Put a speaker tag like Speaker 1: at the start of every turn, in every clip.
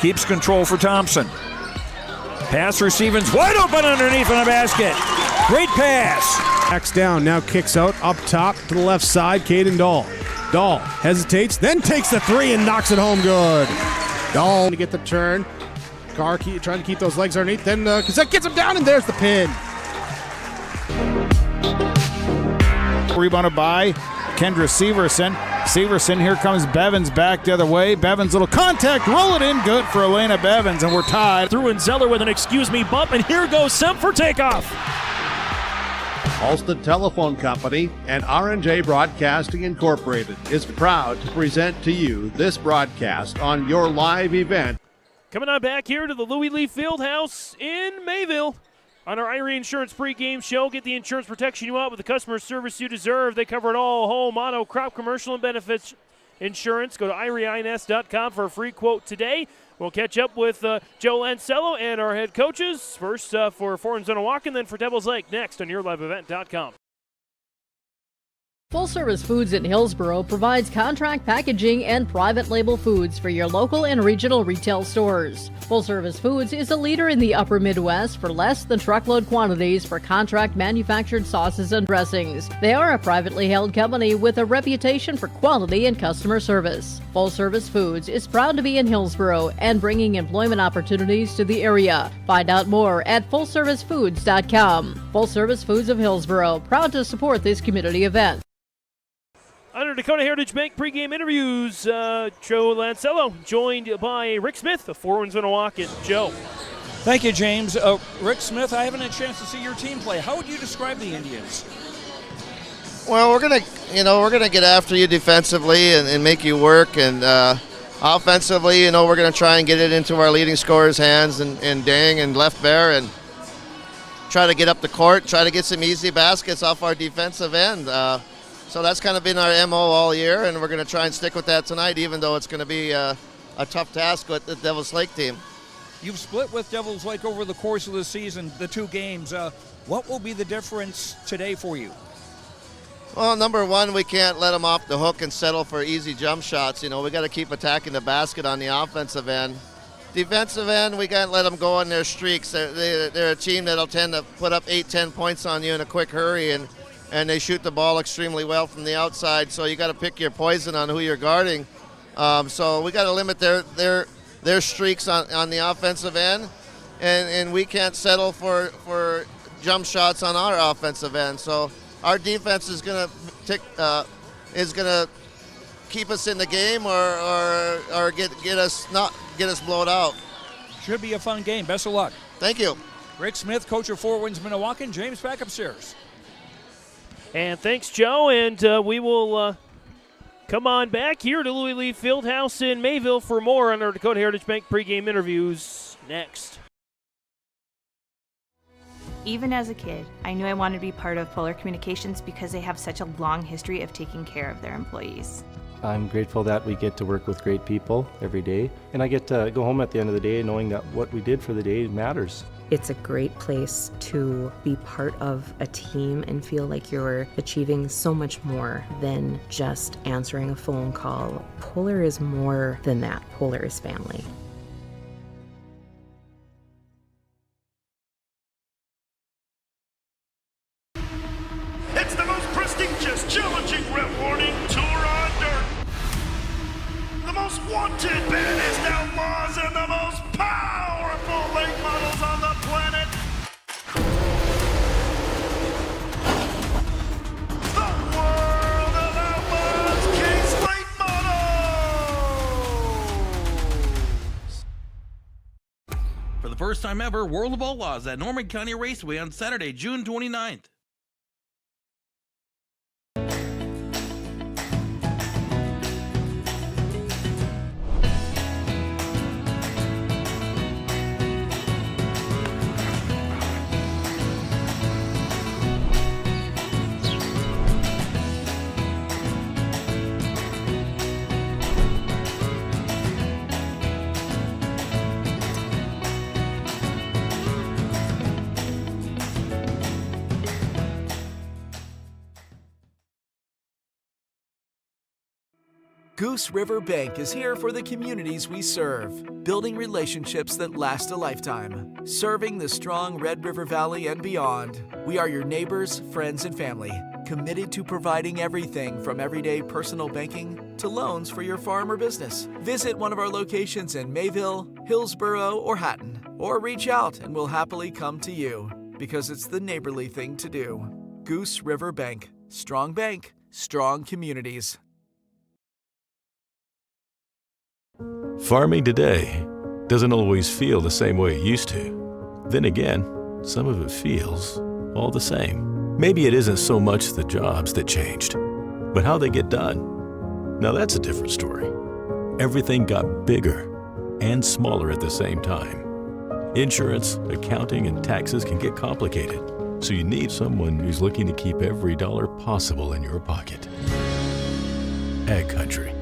Speaker 1: Keeps control for Thompson. Pass receiving's wide open underneath in the basket. Great pass.
Speaker 2: Backs down, now kicks out up top to the left side. Caden Dahl. Dahl hesitates, then takes the three and knocks it home good. Dahl to get the turn. Carr trying to keep those legs underneath. Then Cassette gets him down, and there's the pin.
Speaker 3: Rebounded by Kendra Severson. Severson, here comes Bevins back the other way. Bevins, little contact, roll it in, good for Elena Bevins, and we're tied.
Speaker 4: Through and Zeller with an excuse me bump, and here goes Semp for takeoff.
Speaker 5: Alston Telephone Company and R&J Broadcasting Incorporated is proud to present to you this broadcast on your live event.
Speaker 4: Coming on back here to the Louis Lee Fieldhouse in Mayville. On our Irie Insurance pregame show, get the insurance protection you want with the customer service you deserve. They cover it all: home, auto, crop, commercial, and benefits insurance. Go to IrieINS.com for a free quote today. We'll catch up with Joe Lancello and our head coaches. First for Winds-Minnewaukan, then for Devil's Lake. Next on YourLiveEvent.com.
Speaker 6: Full Service Foods in Hillsboro provides contract packaging and private label foods for your local and regional retail stores. Full Service Foods is a leader in the upper Midwest for less than truckload quantities for contract manufactured sauces and dressings. They are a privately held company with a reputation for quality and customer service. Full Service Foods is proud to be in Hillsboro and bringing employment opportunities to the area. Find out more at FullServiceFoods.com. Full Service Foods of Hillsboro, proud to support this community event.
Speaker 4: Under Dakota Heritage Bank pregame interviews, Joe Lancello joined by Rick Smith of Winds-Minnewaukan. Joe.
Speaker 1: Thank you, James. Rick Smith, I haven't had a chance to see your team play. How would you describe the Indians?
Speaker 7: Well, we're gonna get after you defensively and make you work, and offensively, we're gonna try and get it into our leading scorer's hands and Dang and Left Bear, and try to get up the court, try to get some easy baskets off our defensive end. So that's kind of been our MO all year, and we're going to try and stick with that tonight, even though it's going to be a tough task with the Devils Lake team.
Speaker 1: You've split with Devils Lake over the course of the season, the two games. What will be the difference today for you?
Speaker 7: Well, number one, we can't let them off the hook and settle for easy jump shots. We got to keep attacking the basket on the offensive end. Defensive end, we can't let them go on their streaks. They're a team that'll tend to put up 8-10 points on you in a quick hurry, and they shoot the ball extremely well from the outside, so you got to pick your poison on who you're guarding. So we got to limit their streaks on the offensive end, and we can't settle for jump shots on our offensive end. So our defense is gonna keep us in the game or get us blowed out.
Speaker 1: Should be a fun game. Best of luck.
Speaker 7: Thank you.
Speaker 1: Rick Smith, coach of Winds-Minnewaukan. James, back upstairs.
Speaker 4: And thanks, Joe. And we will come on back here to Louis Lee Fieldhouse in Mayville for more on our Dakota Heritage Bank pregame interviews next.
Speaker 8: Even as a kid, I knew I wanted to be part of Polar Communications because they have such a long history of taking care of their employees.
Speaker 9: I'm grateful that we get to work with great people every day, and I get to go home at the end of the day knowing that what we did for the day matters.
Speaker 10: It's a great place to be part of a team and feel like you're achieving so much more than just answering a phone call. Polar is more than that. Polar is family.
Speaker 11: It's the most prestigious, challenging, rewarding tour on dirt. The most wanted, baddest outlaws, and the most powerful late models on the planet. The world of outlaws, King's Late Models.
Speaker 12: For the first time ever, World of Outlaws at Norman County Raceway on Saturday, June 29th.
Speaker 13: Goose River Bank is here for the communities we serve, building relationships that last a lifetime. Serving the strong Red River Valley and beyond, we are your neighbors, friends, and family, committed to providing everything from everyday personal banking to loans for your farm or business. Visit one of our locations in Mayville, Hillsboro, or Hatton, or reach out and we'll happily come to you, because it's the neighborly thing to do. Goose River Bank. Strong bank, strong communities.
Speaker 14: Farming today doesn't always feel the same way it used to. Then again, some of it feels all the same. Maybe it isn't so much the jobs that changed, but how they get done. Now that's a different story. Everything got bigger and smaller at the same time. Insurance, accounting, and taxes can get complicated, so you need someone who's looking to keep every dollar possible in your pocket. Ag Country.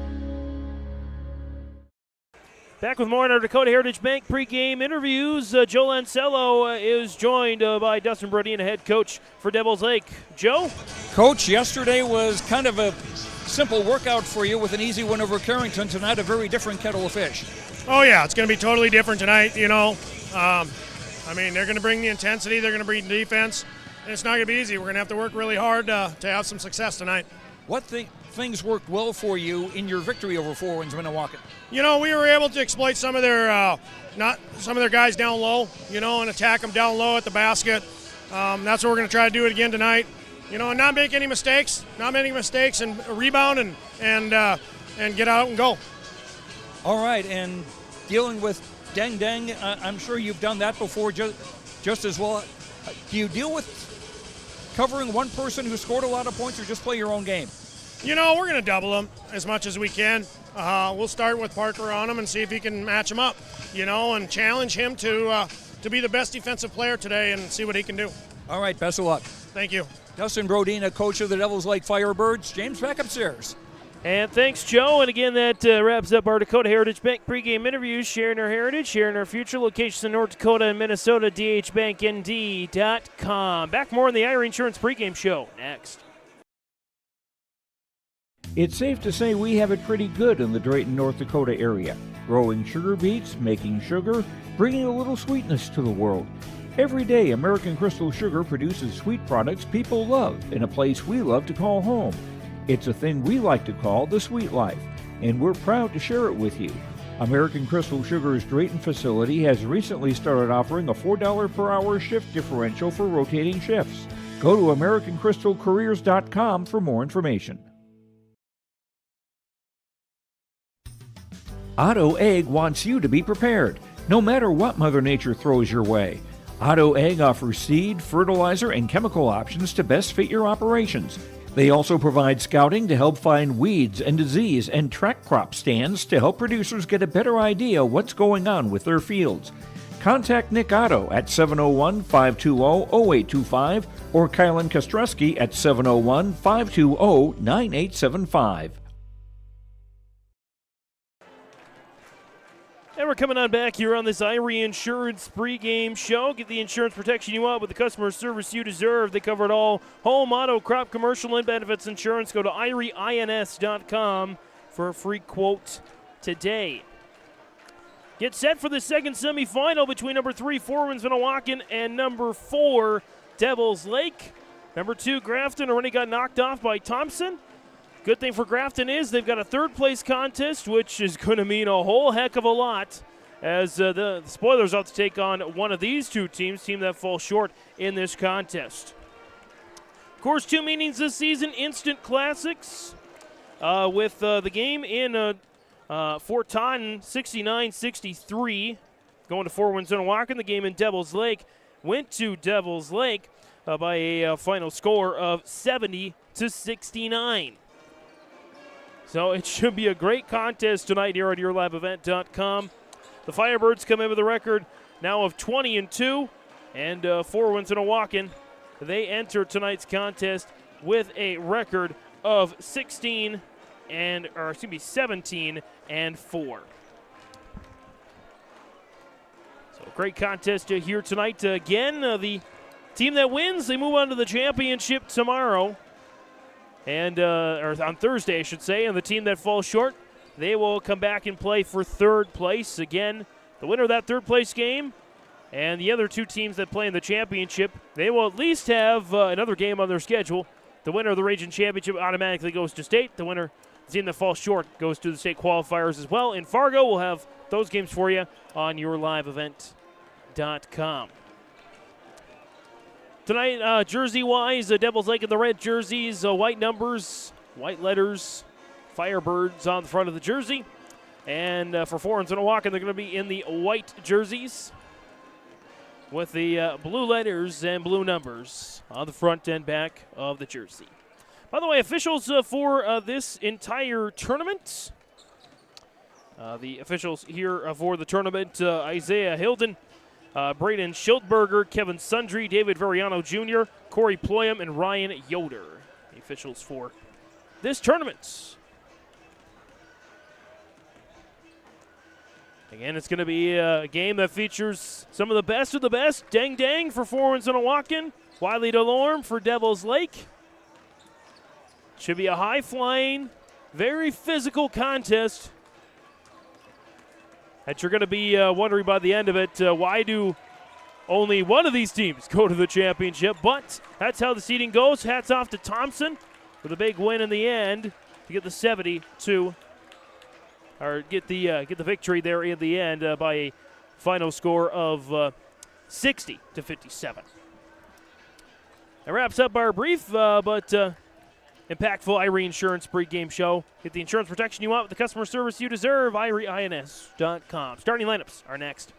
Speaker 4: Back with more on our Dakota Heritage Bank pregame interviews. Joe Lancello is joined by Dustin Brodin, head coach for Devils Lake. Joe?
Speaker 1: Coach, yesterday was kind of a simple workout for you with an easy win over Carrington. Tonight, a very different kettle of fish.
Speaker 15: Oh, yeah, it's going to be totally different tonight, you know. I mean, they're going to bring the intensity, they're going to bring the defense, and it's not going to be easy. We're going to have to work really hard to have some success tonight.
Speaker 1: What things worked well for you in your victory over Winds-Minnewaukan?
Speaker 15: You know, we were able to exploit some of their guys down low, you know, and attack them down low at the basket. That's what we're going to try to do it again tonight. You know, and not make any mistakes, and rebound and get out and go.
Speaker 1: All right, and dealing with Deng Deng, I'm sure you've done that before just as well. Do you deal with covering one person who scored a lot of points or just play your own game?
Speaker 15: You know, we're going to double him as much as we can. We'll start with Parker on him and see if he can match him up, you know, and challenge him to be the best defensive player today and see what he can do.
Speaker 1: All right, best of luck.
Speaker 15: Thank you.
Speaker 1: Dustin Brodin, a coach of the Devils Lake Firebirds. James, back upstairs.
Speaker 4: And thanks, Joe. And again, that wraps up our Dakota Heritage Bank pregame interviews, sharing our heritage, sharing our future. Locations in North Dakota and Minnesota, dhbanknd.com. Back more on the Ira Insurance pregame show next.
Speaker 16: It's safe to say we have it pretty good in the Drayton, North Dakota area. Growing sugar beets, making sugar, bringing a little sweetness to the world. Every day, American Crystal Sugar produces sweet products people love in a place we love to call home. It's a thing we like to call the sweet life, and we're proud to share it with you. American Crystal Sugar's Drayton facility has recently started offering a $4 per hour shift differential for rotating shifts. Go to AmericanCrystalCareers.com for more information. Otto Egg wants you to be prepared, no matter what Mother Nature throws your way. Otto Egg offers seed, fertilizer, and chemical options to best fit your operations. They also provide scouting to help find weeds and disease and track crop stands to help producers get a better idea what's going on with their fields. Contact Nick Otto at 701-520-0825 or Kylan Kostreski at 701-520-9875.
Speaker 4: And we're coming on back here on this Irie Insurance pregame show. Get the insurance protection you want with the customer service you deserve. They cover it all: home, auto, crop, commercial, and benefits insurance. Go to IrieINS.com for a free quote today. Get set for the second semifinal between number 3, Winds-Minnewaukan, and number 4, Devils Lake. Number 2, Grafton, already got knocked off by Thompson. Good thing for Grafton is they've got a third-place contest, which is going to mean a whole heck of a lot, as the Spoilers have to take on one of these two teams, team that falls short in this contest. Of course, 2 meetings this season, instant classics, with the game in Fort Taunton, 69-63, going to Winds-Minnewaukan. The game in Devils Lake went to Devils Lake by a final score of 70-69. So it should be a great contest tonight here at YourLiveEvent.com. The Firebirds come in with a record now of 20-2, and Winds-Minnewaukan, they enter tonight's contest with a record of 17-4. So great contest here tonight. Again, the team that wins, they move on to the championship tomorrow. And or on Thursday, I should say, and the team that falls short they will come back and play for third place. Again, the winner of that third place game and the other two teams that play in the championship, they will at least have another game on their schedule. The winner of the region championship automatically goes to state. The winner, the team that falls short, goes to the state qualifiers as well. In Fargo, we'll have those games for you on yourliveevent.com. Tonight, jersey-wise, Devils Lake in the red jerseys, white numbers, white letters, Firebirds on the front of the jersey. And for Winds-Minnewaukan, they're going to be in the white jerseys with the blue letters and blue numbers on the front and back of the jersey. By the way, officials for this entire tournament, the officials here for the tournament, Isaiah Hilden, Braden Schildberger, Kevin Sundry, David Veriano Jr., Corey Ployam, and Ryan Yoder, the officials for this tournament. Again, it's going to be a game that features some of the best of the best. Dang Dang for Winds-Minnewaukan. Wiley DeLorme for Devils Lake. Should be a high-flying, very physical contest that you're going to be wondering by the end of it, why do only one of these teams go to the championship? But that's how the seeding goes. Hats off to Thompson with a big win in the end to get the 72. Or get the victory there in the end by a final score of 60-57. That wraps up our brief but impactful Irie Insurance pregame show. Get the insurance protection you want with the customer service you deserve. IrieINS.com. Starting lineups are next.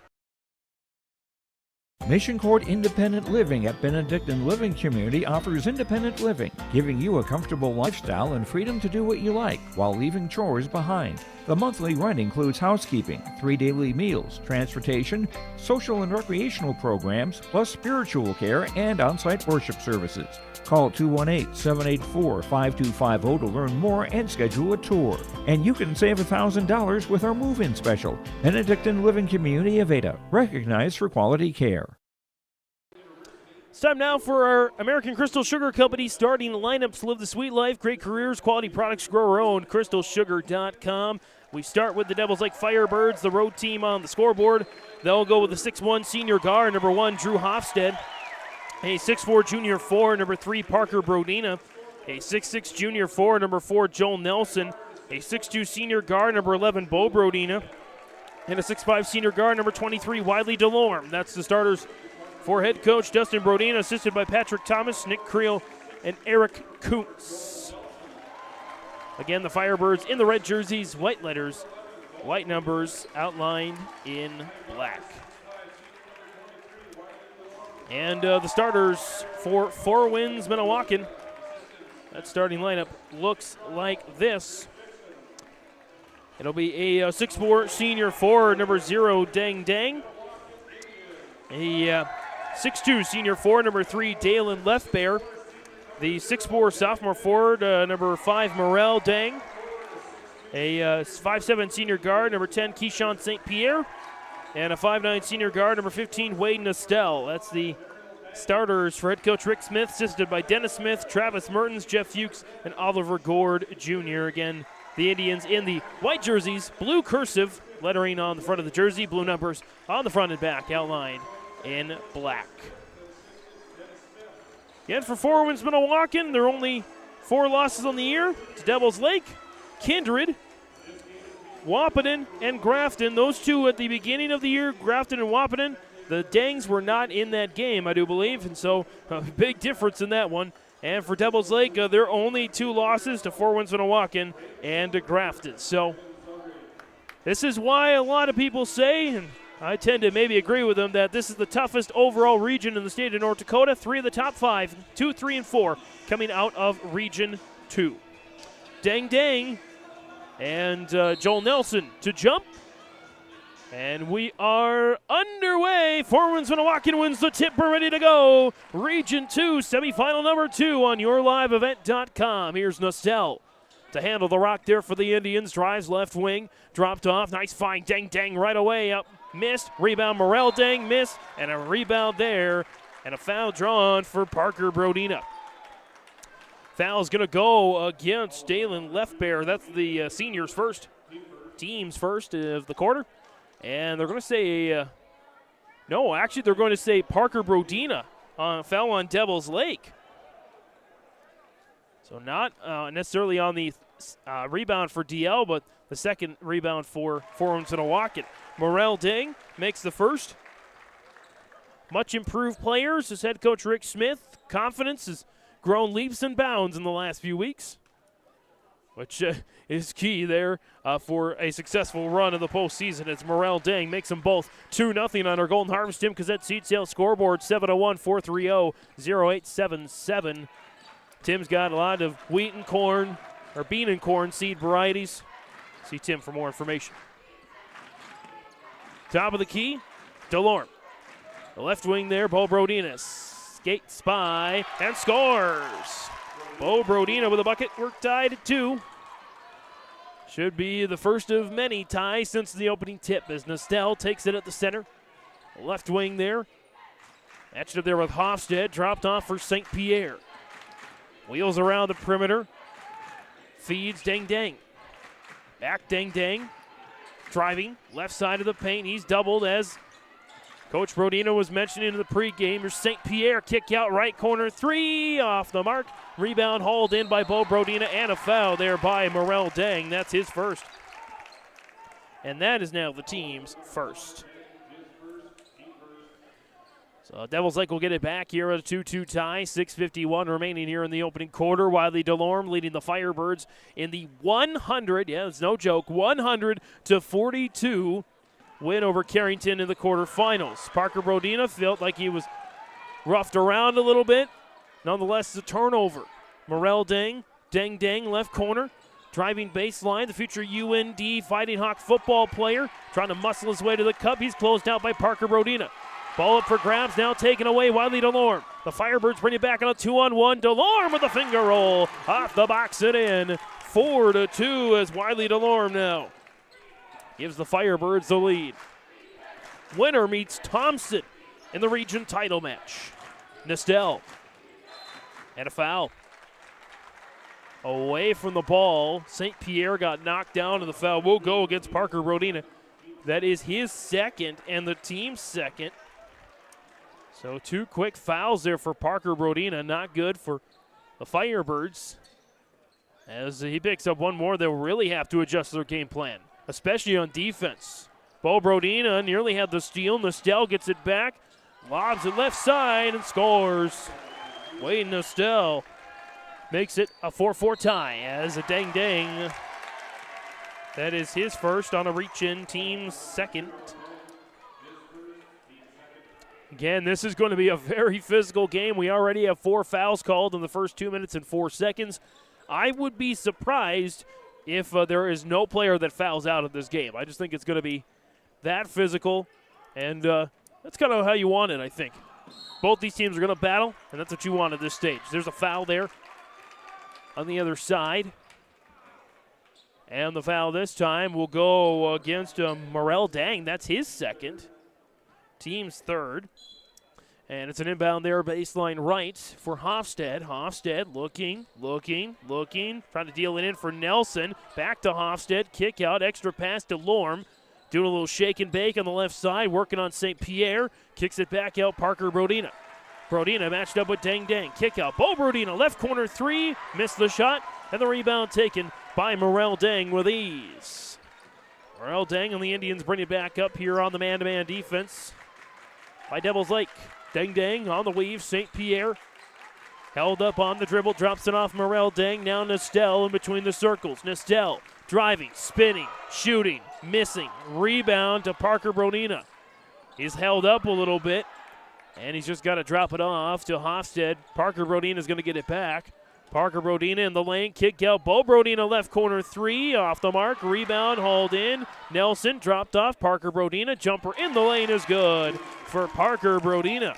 Speaker 16: Mission Court Independent Living at Benedictine Living Community offers independent living, giving you a comfortable lifestyle and freedom to do what you like while leaving chores behind. The monthly rent includes housekeeping, 3 daily meals, transportation, social and recreational programs, plus spiritual care and on-site worship services. Call 218-784-5250 to learn more and schedule a tour. And you can save $1,000 with our move-in special. Benedictine Living Community of Ada, recognized for quality care.
Speaker 4: It's time now for our American Crystal Sugar Company starting lineups. Live the sweet life, great careers, quality products, grow our own. CrystalSugar.com. We start with the Devils Lake Firebirds, the road team on the scoreboard. They'll go with the 6'1 senior guard, number 1, Drew Hofstad. A 6'4 junior 4, number 3, Parker Brodina. A 6'6 junior 4, number 4, Joel Nelson. A 6'2 senior guard, number 11, Bo Brodina. And a 6'5 senior guard, number 23, Wiley DeLorme. That's the starters for head coach Dustin Brodina, assisted by Patrick Thomas, Nick Creel, and Eric Kuntz. Again, the Firebirds in the red jerseys, white letters, white numbers outlined in black. And the starters for Winds-Minnewaukan, that starting lineup looks like this. It'll be a 6'4 senior forward, number 0, Dang Dang. A 6'2 senior forward, number 3, Dalen Lefbear. The 6'4 sophomore forward, number 5, Morel Dang. A 5'7 senior guard, number 10, Keyshawn St. Pierre. And a 5'9 senior guard, number 15, Wade Nostell. That's the starters for head coach Rick Smith, assisted by Dennis Smith, Travis Mertens, Jeff Fuchs, and Oliver Gord Jr. Again, the Indians in the white jerseys, blue cursive lettering on the front of the jersey, blue numbers on the front and back outlined in black. Again, for Winds-Minnewaukan, there are only 4 losses on the year. It's Devils Lake, Kindred, Wahpeton, and Grafton. Those two at the beginning of the year, Grafton and Wahpeton. The Dangs were not in that game, I do believe, and so a big difference in that one. And for Devils Lake, there are only 2 losses to Winds-Minnewaukan and to Grafton. So this is why a lot of people say, and I tend to maybe agree with them, that this is the toughest overall region in the state of North Dakota. 3 of the top 5, 2, 3, and 4 coming out of Region 2. Dang Dang and Joel Nelson to jump. And we are underway. Winds-Minnewaukan wins the tip. We're ready to go. Region 2, semifinal number 2 on yourliveevent.com. Here's Nostell to handle the rock there for the Indians. Drives left wing, dropped off. Nice find. Dang Dang right away up. Missed. Rebound Morel Dang missed. And a rebound there. And a foul drawn for Parker Brodina. Foul's going to go against Dalen Lefbear. That's the seniors first. team's first of the quarter. And they're going to say, no, actually they're going to say Parker Brodina fell on Devil's Lake. So not necessarily on the rebound for DL, but the second rebound for Winds-Minnewaukan. Morel Dang makes the first. Much improved players, as head coach Rick Smith. Confidence has grown leaps and bounds in the last few weeks, which is key there for a successful run of the postseason. As Morel Dang makes them both 2-0 on our Golden Harvest Tim Cassette seed sales scoreboard, 701-430-0877. Tim's got a lot of wheat and corn, or bean and corn seed varieties. See Tim for more information. Top of the key, DeLorme. The left wing there, Bo Brodina skates by and scores. Bo Brodina with a bucket. We're tied at 2. Should be the first of many ties since the opening tip as Nestel takes it at the center. Left wing there. Matched up there with Hofstad. Dropped off for St. Pierre. Wheels around the perimeter. Feeds Dang Dang. Back Dang Dang. Driving. Left side of the paint. He's doubled as Coach Brodina was mentioning in the pregame. Here's St. Pierre. Kick out right corner. 3 off the mark. Rebound hauled in by Bo Brodina and a foul there by Morel Dang. That's his first. And that is now the team's first. So Devils Lake will get it back here at a 2-2 tie. 6:51 remaining here in the opening quarter. Wiley Delorme leading the Firebirds in the 100, yeah, it's no joke, 100-42 win over Carrington in the quarterfinals. Parker Brodina felt like he was roughed around a little bit. Nonetheless, it's a turnover. Morel Dang, Dang Dang, left corner. Driving baseline, the future UND Fighting Hawk football player trying to muscle his way to the cup. He's closed out by Parker Brodina. Ball up for grabs, now taken away, Wiley Delorme. The Firebirds bring it back on a 2-on-1. Delorme with a finger roll. Off the box and in. 4-2 as Wiley Delorme now gives the Firebirds the lead. Winner meets Thompson in the region title match. Nestel. And a foul. Away from the ball. St. Pierre got knocked down, and the foul will go against Parker Brodina. That is his second and the team's second. So 2 quick fouls there for Parker Brodina. Not good for the Firebirds. As he picks up one more, they'll really have to adjust their game plan, especially on defense. Bo Brodina nearly had the steal. Nestel gets it back, lobs it left side, and scores. Wade Nestel makes it a 4-4 tie as a Dang Dang. That is his first on a reach-in, team's second. Again, this is going to be a very physical game. We already have 4 fouls called in the first 2 minutes and 4 seconds. I would be surprised if there is no player that fouls out of this game. I just think it's going to be that physical, and that's kind of how you want it, I think. Both these teams are going to battle, and that's what you want at this stage. There's a foul there on the other side. And the foul this time will go against Morel Dang. That's his second. Team's third. And it's an inbound there, baseline right for Hofstad. Hofstad looking, trying to deal it in for Nelson. Back to Hofstad, kick out, extra pass to Lorme. Doing a little shake and bake on the left side, working on St. Pierre. Kicks it back out, Parker Brodina. Brodina matched up with Dang Dang. Kick out, Bo Brodina, left corner 3. Missed the shot, and the rebound taken by Morel Dang with ease. Morel Dang and the Indians bring it back up here on the man-to-man defense by Devils Lake. Dang Dang on the weave. St. Pierre held up on the dribble, drops it off Morel Dang. Now Nestel in between the circles. Nestel driving, spinning, shooting, missing. Rebound to Parker Brodina. He's held up a little bit, and he's just got to drop it off to Hofstad. Parker Brodina is going to get it back. Parker Brodina in the lane, kick out. Bo Brodina left corner 3, off the mark. Rebound hauled in. Nelson dropped off. Parker Brodina, jumper in the lane is good for Parker Brodina.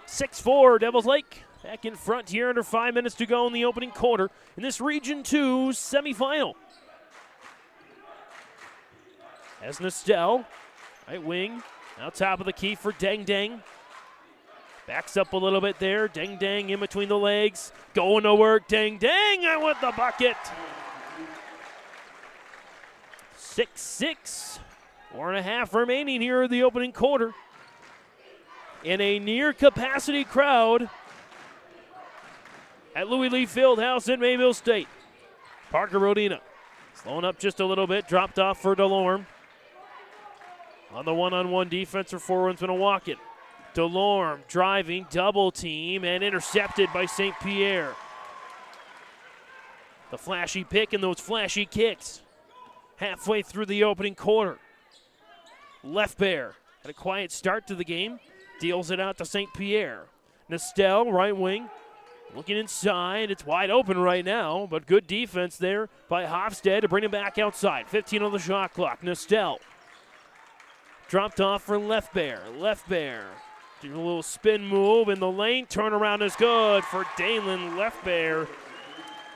Speaker 4: 6-4 Devils Lake back in front here under 5 minutes to go in the opening quarter in this Region 2 semifinal. As Nestel, right wing, now top of the key for Dang Dang. Backs up a little bit there. Dang Dang in between the legs. Going to work. Dang Dang with the bucket. 6-6. 4.5 remaining here in the opening quarter. In a near capacity crowd at Louis Lee Fieldhouse in Mayville State. Parker Rodina slowing up just a little bit, dropped off for DeLorme. On the one-on-one defense for Winds-Minnewaukan. DeLorme driving, double team, and intercepted by St. Pierre. The flashy pick and those flashy kicks. Halfway through the opening quarter. Left Bear had a quiet start to the game. Deals it out to St. Pierre. Nestel, right wing. Looking inside. It's wide open right now, but good defense there by Hofstad to bring him back outside. 15 on the shot clock. Nestel. Dropped off for Left Bear. Left Bear. Do a little spin move in the lane. Turnaround is good for Dalen Left Bear.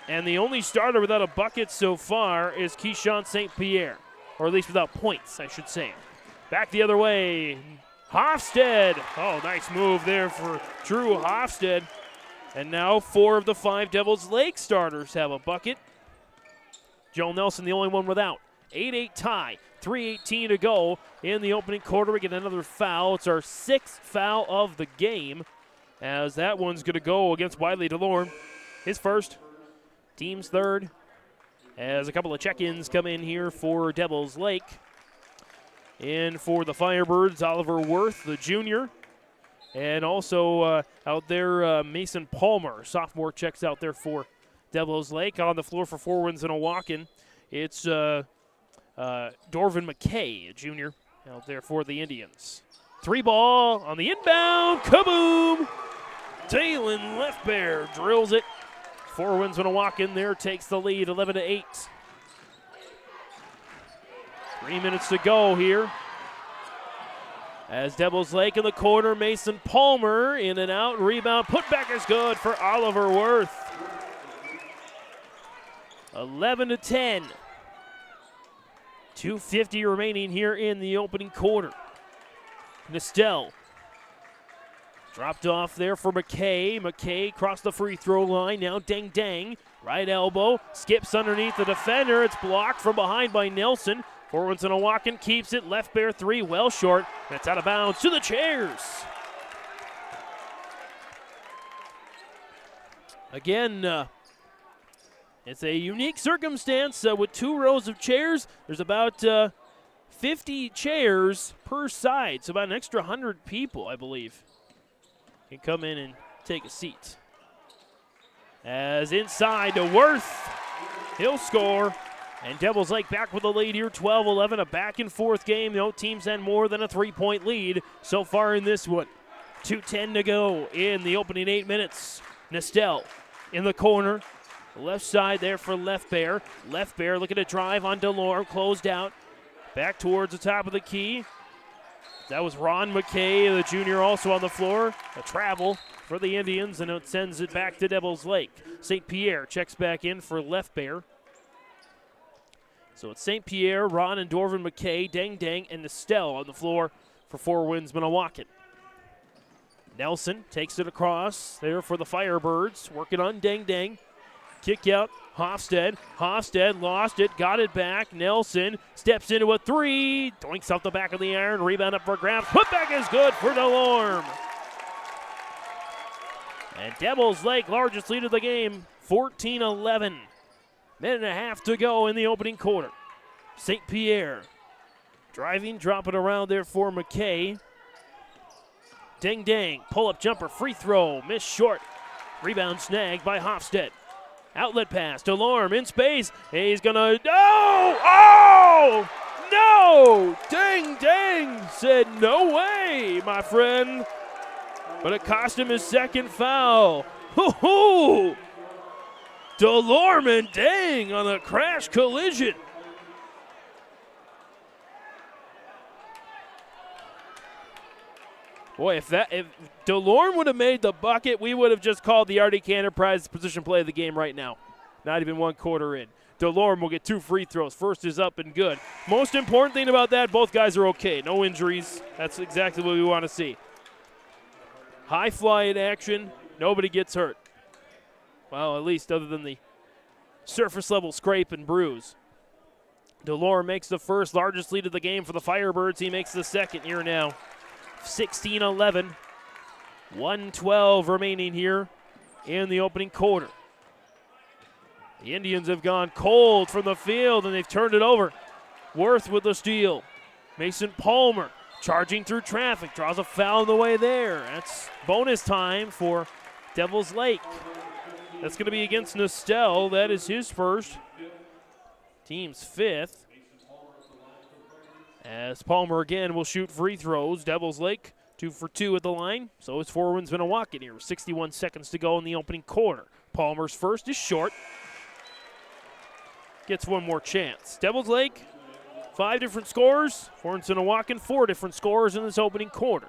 Speaker 4: And the only starter without a bucket so far is Keyshawn St. Pierre. Or at least without points, I should say. Back the other way. Hofstad. Oh, nice move there for Drew Hofstad. And now 4 of the 5 Devils Lake starters have a bucket. Joe Nelson the only one without. 8-8 tie. 3:18 to go in the opening quarter. We get another foul. It's our 6th foul of the game, as that one's going to go against Wiley DeLorme. His first, team's third, as a couple of check-ins come in here for Devils Lake. In for the Firebirds, Oliver Worth, the junior, and also out there, Mason Palmer, sophomore, checks out there for Devils Lake. On the floor for Winds-Minnewaukan, it's Dorvin McKay, a junior, out there for the Indians. 3-ball on the inbound. Kaboom! Dalen Left Bear drills it. For Winds-Minnewaukan there takes the lead, 11-8. 3 minutes to go here. As Devils Lake in the corner, Mason Palmer in and out. Rebound, putback is good for Oliver Worth. 11-10. 2:50 remaining here in the opening quarter. Nestel dropped off there for McKay. McKay crossed the free throw line. Now Deng Deng. Right elbow. Skips underneath the defender. It's blocked from behind by Nelson. For Winds-Minnewaukan keeps it. Left Bear 3 well short. And it's out of bounds to the chairs. Again, it's a unique circumstance with 2 rows of chairs. There's about 50 chairs per side, so about an extra 100 people, I believe, can come in and take a seat. As inside to Worth, he'll score. And Devils Lake back with the lead here, 12-11, a back-and-forth game. No teams had more than a 3-point lead so far in this one. 2:10 to go in the opening 8 minutes. Nestel in the corner. Left side there for Left Bear. Left Bear looking to drive on DeLorme, closed out. Back towards the top of the key. That was Ron McKay, the junior, also on the floor. A travel for the Indians, and it sends it back to Devils Lake. St. Pierre checks back in for Left Bear. So it's St. Pierre, Ron and Dorvin McKay, Deng Deng, and Nestel on the floor for Winds-Minnewaukan. Nelson takes it across there for the Firebirds, working on Deng Deng. Kick out, Hofstad. Hofstad lost it, got it back. Nelson steps into a 3, doinks off the back of the iron, rebound up for grabs. Putback is good for DeLorme. And Devils Lake, largest lead of the game, 14-11. Minute and a half to go in the opening quarter. St. Pierre driving, dropping around there for McKay. Deng Deng, pull-up jumper, free throw, missed short. Rebound snagged by Hofstad. Outlet pass, DeLorme in space. He's gonna, no! Oh! No! Deng Deng said no way, my friend. But it cost him his second foul. Hoo-hoo! DeLorme and Deng on a crash collision. Boy, if DeLorme would have made the bucket, we would have just called the Arctic Enterprise position play of the game right now. Not even 1 quarter in. DeLorme will get 2 free throws. First is up and good. Most important thing about that, both guys are okay. No injuries. That's exactly what we want to see. High fly in action. Nobody gets hurt. Well, at least other than the surface level scrape and bruise. Delorme makes the first, largest lead of the game for the Firebirds. He makes the second here now. 16-11. 1:12 remaining here in the opening quarter. The Indians have gone cold from the field, and they've turned it over. Worth with the steal. Mason Palmer charging through traffic, draws a foul in the way there. That's bonus time for Devils Lake. That's going to be against Nostell. That is his first. Team's fifth. As Palmer again will shoot free throws. Devils Lake 2 for 2 at the line. So it's for Winds-Minnewaukan here. 61 seconds to go in the opening quarter. Palmer's first is short. Gets one more chance. Devils Lake, 5 different scores. For Winds-Minnewaukan, 4 different scores in this opening quarter.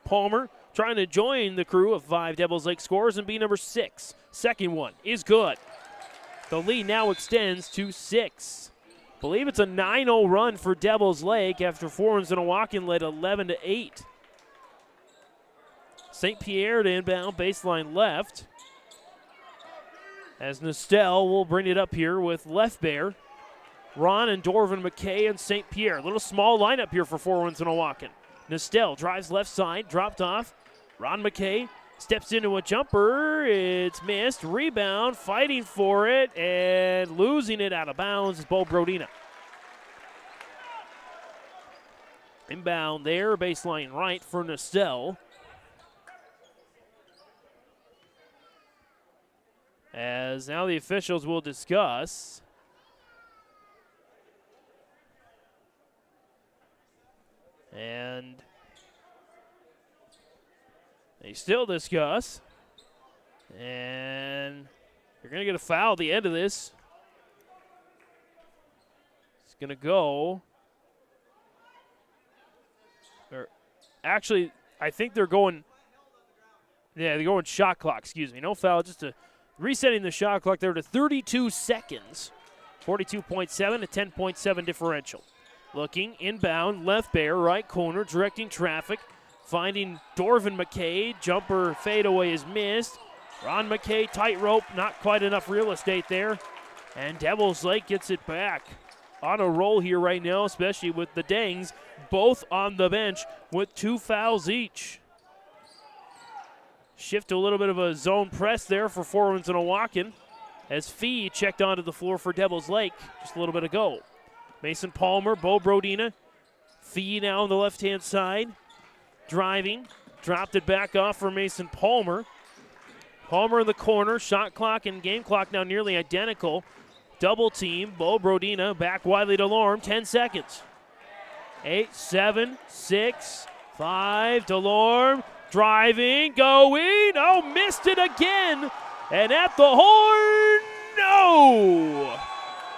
Speaker 4: Palmer trying to join the crew of 5 Devils Lake scores and be number 6. Second one is good. The lead now extends to 6. Believe it's a 9-0 run for Devils Lake after Winds-Minnewaukan led 11-8. St. Pierre to inbound, baseline left. As Nostell will bring it up here with Left Bear, Ron and Dorvin McKay and St. Pierre. A little small lineup here for Winds-Minnewaukan. Nostell drives left side, dropped off. Ron McKay steps into a jumper. It's missed. Rebound, fighting for it, and losing it out of bounds is Bo Brodina. Inbound there, baseline right for Nostell. As now the officials will discuss. And they still discuss. And you're going to get a foul at the end of this. It's going to go. Actually, I think they're going. Yeah, they're going shot clock, excuse me. No foul, just resetting the shot clock there to 32 seconds. 42.7, a 10.7 differential. Looking, inbound, Left Bear, right corner, directing traffic. Finding Dorvin McKay. Jumper fadeaway is missed. Ron McKay, tightrope, not quite enough real estate there. And Devils Lake gets it back. On a roll here right now, especially with the Dangs, both on the bench with 2 fouls each. Shift to a little bit of a zone press there for Winds-Minnewaukan as Fee checked onto the floor for Devils Lake just a little bit ago. Mason Palmer, Bo Brodina. Fee now on the left-hand side. Driving. Dropped it back off for Mason Palmer. Palmer in the corner. Shot clock and game clock now nearly identical. Double team. Bo Brodina back widely to Lorme. 10 seconds. 8, 7, 6, 5. DeLorme driving, going. Oh, missed it again. And at the horn, no.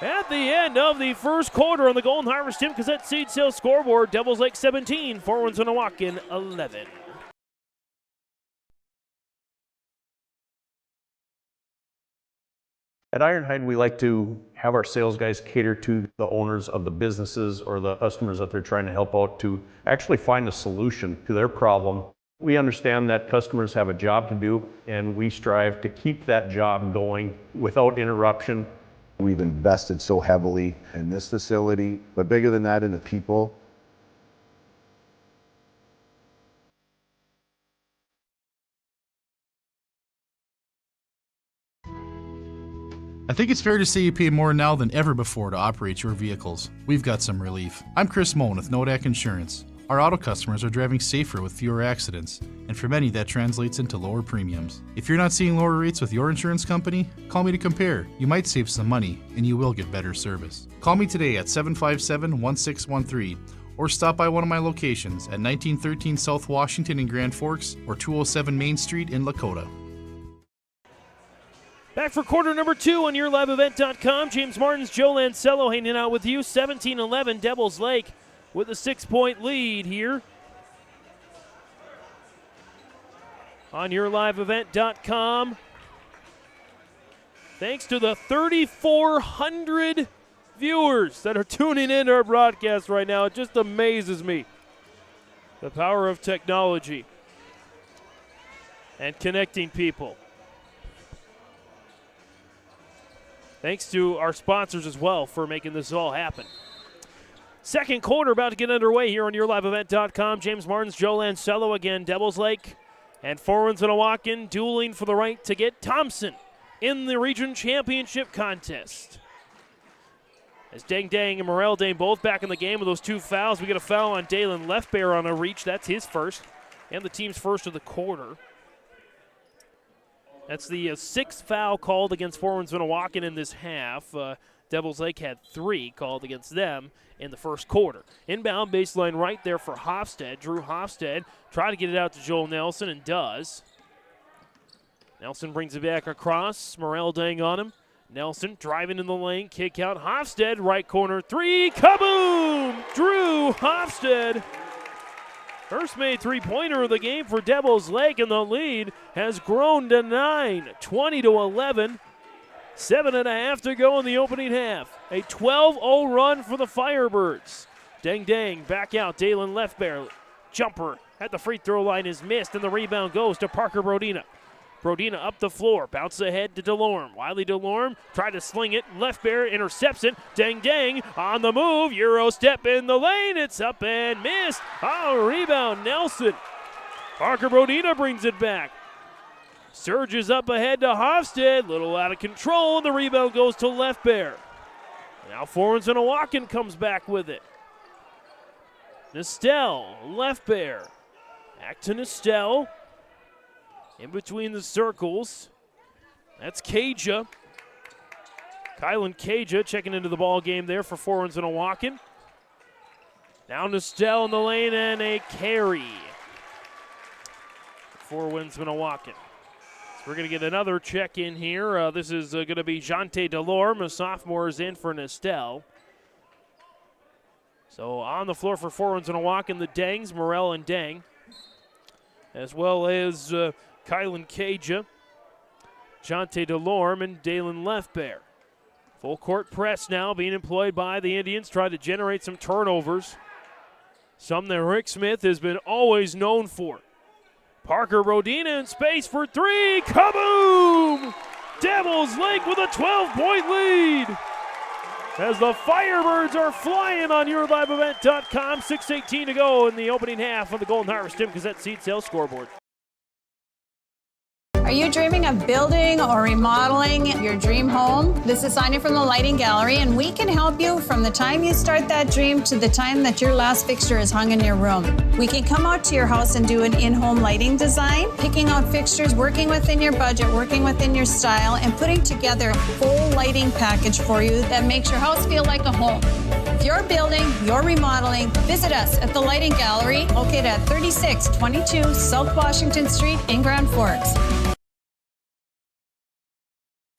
Speaker 4: At the end of the first quarter on the Golden Harvest Tim Cassette Seed Sales scoreboard, Devils Lake 17, Winds-Minnewaukan 11.
Speaker 17: At Ironhide, we like to have our sales guys cater to the owners of the businesses or the customers that they're trying to help out to actually find a solution to their problem. We understand that customers have a job to do, and we strive to keep that job going without interruption.
Speaker 18: We've invested so heavily in this facility, but bigger than that, in the people.
Speaker 19: I think it's fair to say you pay more now than ever before to operate your vehicles. We've got some relief. I'm Chris Moen with Nodak Insurance. Our auto customers are driving safer with fewer accidents, and for many that translates into lower premiums. If you're not seeing lower rates with your insurance company, call me to compare. You might save some money, and you will get better service. Call me today at 757-1613, or stop by one of my locations at 1913 South Washington in Grand Forks or 207 Main Street in Lakota.
Speaker 4: Back for quarter number 2 on YourLiveEvent.com. James Martins, Joe Lancello hanging out with you. 17-11 Devils Lake with a 6-point lead here on YourLiveEvent.com. Thanks to the 3,400 viewers that are tuning in to our broadcast right now. It just amazes me. The power of technology and connecting people. Thanks to our sponsors as well for making this all happen. Second quarter about to get underway here on YourLiveEvent.com. James Martins, Joe Lancello again. Devils Lake and Winds-Minnewaukan dueling for the right to get Thompson in the region championship contest. As Dang Dang and Morel Dang both back in the game with those 2 fouls. We get a foul on Dalen Leftbear on a reach. That's his first and the team's first of the quarter. That's the 6th foul called against Winds-Minnewaukan in this half. Devils Lake had 3 called against them in the first quarter. Inbound baseline right there for Hofstad. Drew Hofstad trying to get it out to Joel Nelson and does. Nelson brings it back across. Morel Dang on him. Nelson driving in the lane. Kick out. Hofstad, right corner 3. Kaboom! Drew Hofstad. First made three-pointer of the game for Devils Lake, and the lead has grown to 9, 20-11. 7.5 to go in the opening half. A 12-0 run for the Firebirds. Dang Dang back out. Dalen Leftbear. Jumper at the free throw line is missed, and the rebound goes to Parker Brodina. Brodina up the floor, bounces ahead to DeLorme. Wiley DeLorme tried to sling it. Leftbear intercepts it. Dang Dang on the move. Euro step in the lane. It's up and missed. Oh, rebound Nelson. Parker Brodina brings it back. Surges up ahead to Hofstad. Little out of control, and the rebound goes to Leftbear. Now Winds-Minnewaukan comes back with it. Nestel, Leftbear. Back to Nestel. In between the circles. That's Caja. Kylan Caja checking into the ball game there for Winds-Minnewaukan. Now Nestel in the lane and a carry for Winds-Minnewaukan. So we're going to get another check in here. This is going to be Jante Delorme, a sophomore, is in for Nestel. So on the floor for Winds-Minnewaukan, the Dangs, Morel and Dang, as well as Kylan Caja, Jante Delorme, and Dalen Leftbear. Full court press now being employed by the Indians, trying to generate some turnovers. Something that Rick Smith has been always known for. Parker Brodina in space for 3. Kaboom! Devils Lake with a 12-point lead. As the Firebirds are flying on YourLiveEvent.com. 6:18 to go in the opening half of the Golden Harvest Tim Gazette seed sales scoreboard.
Speaker 20: Are you dreaming of building or remodeling your dream home? This is Sonia from the Lighting Gallery, and we can help you from the time you start that dream to the time that your last fixture is hung in your room. We can come out to your house and do an in-home lighting design, picking out fixtures, working within your budget, working within your style, and putting together a full lighting package for you that makes your house feel like a home. If you're building, you're remodeling, visit us at the Lighting Gallery, located at 3622 South Washington Street in Grand Forks.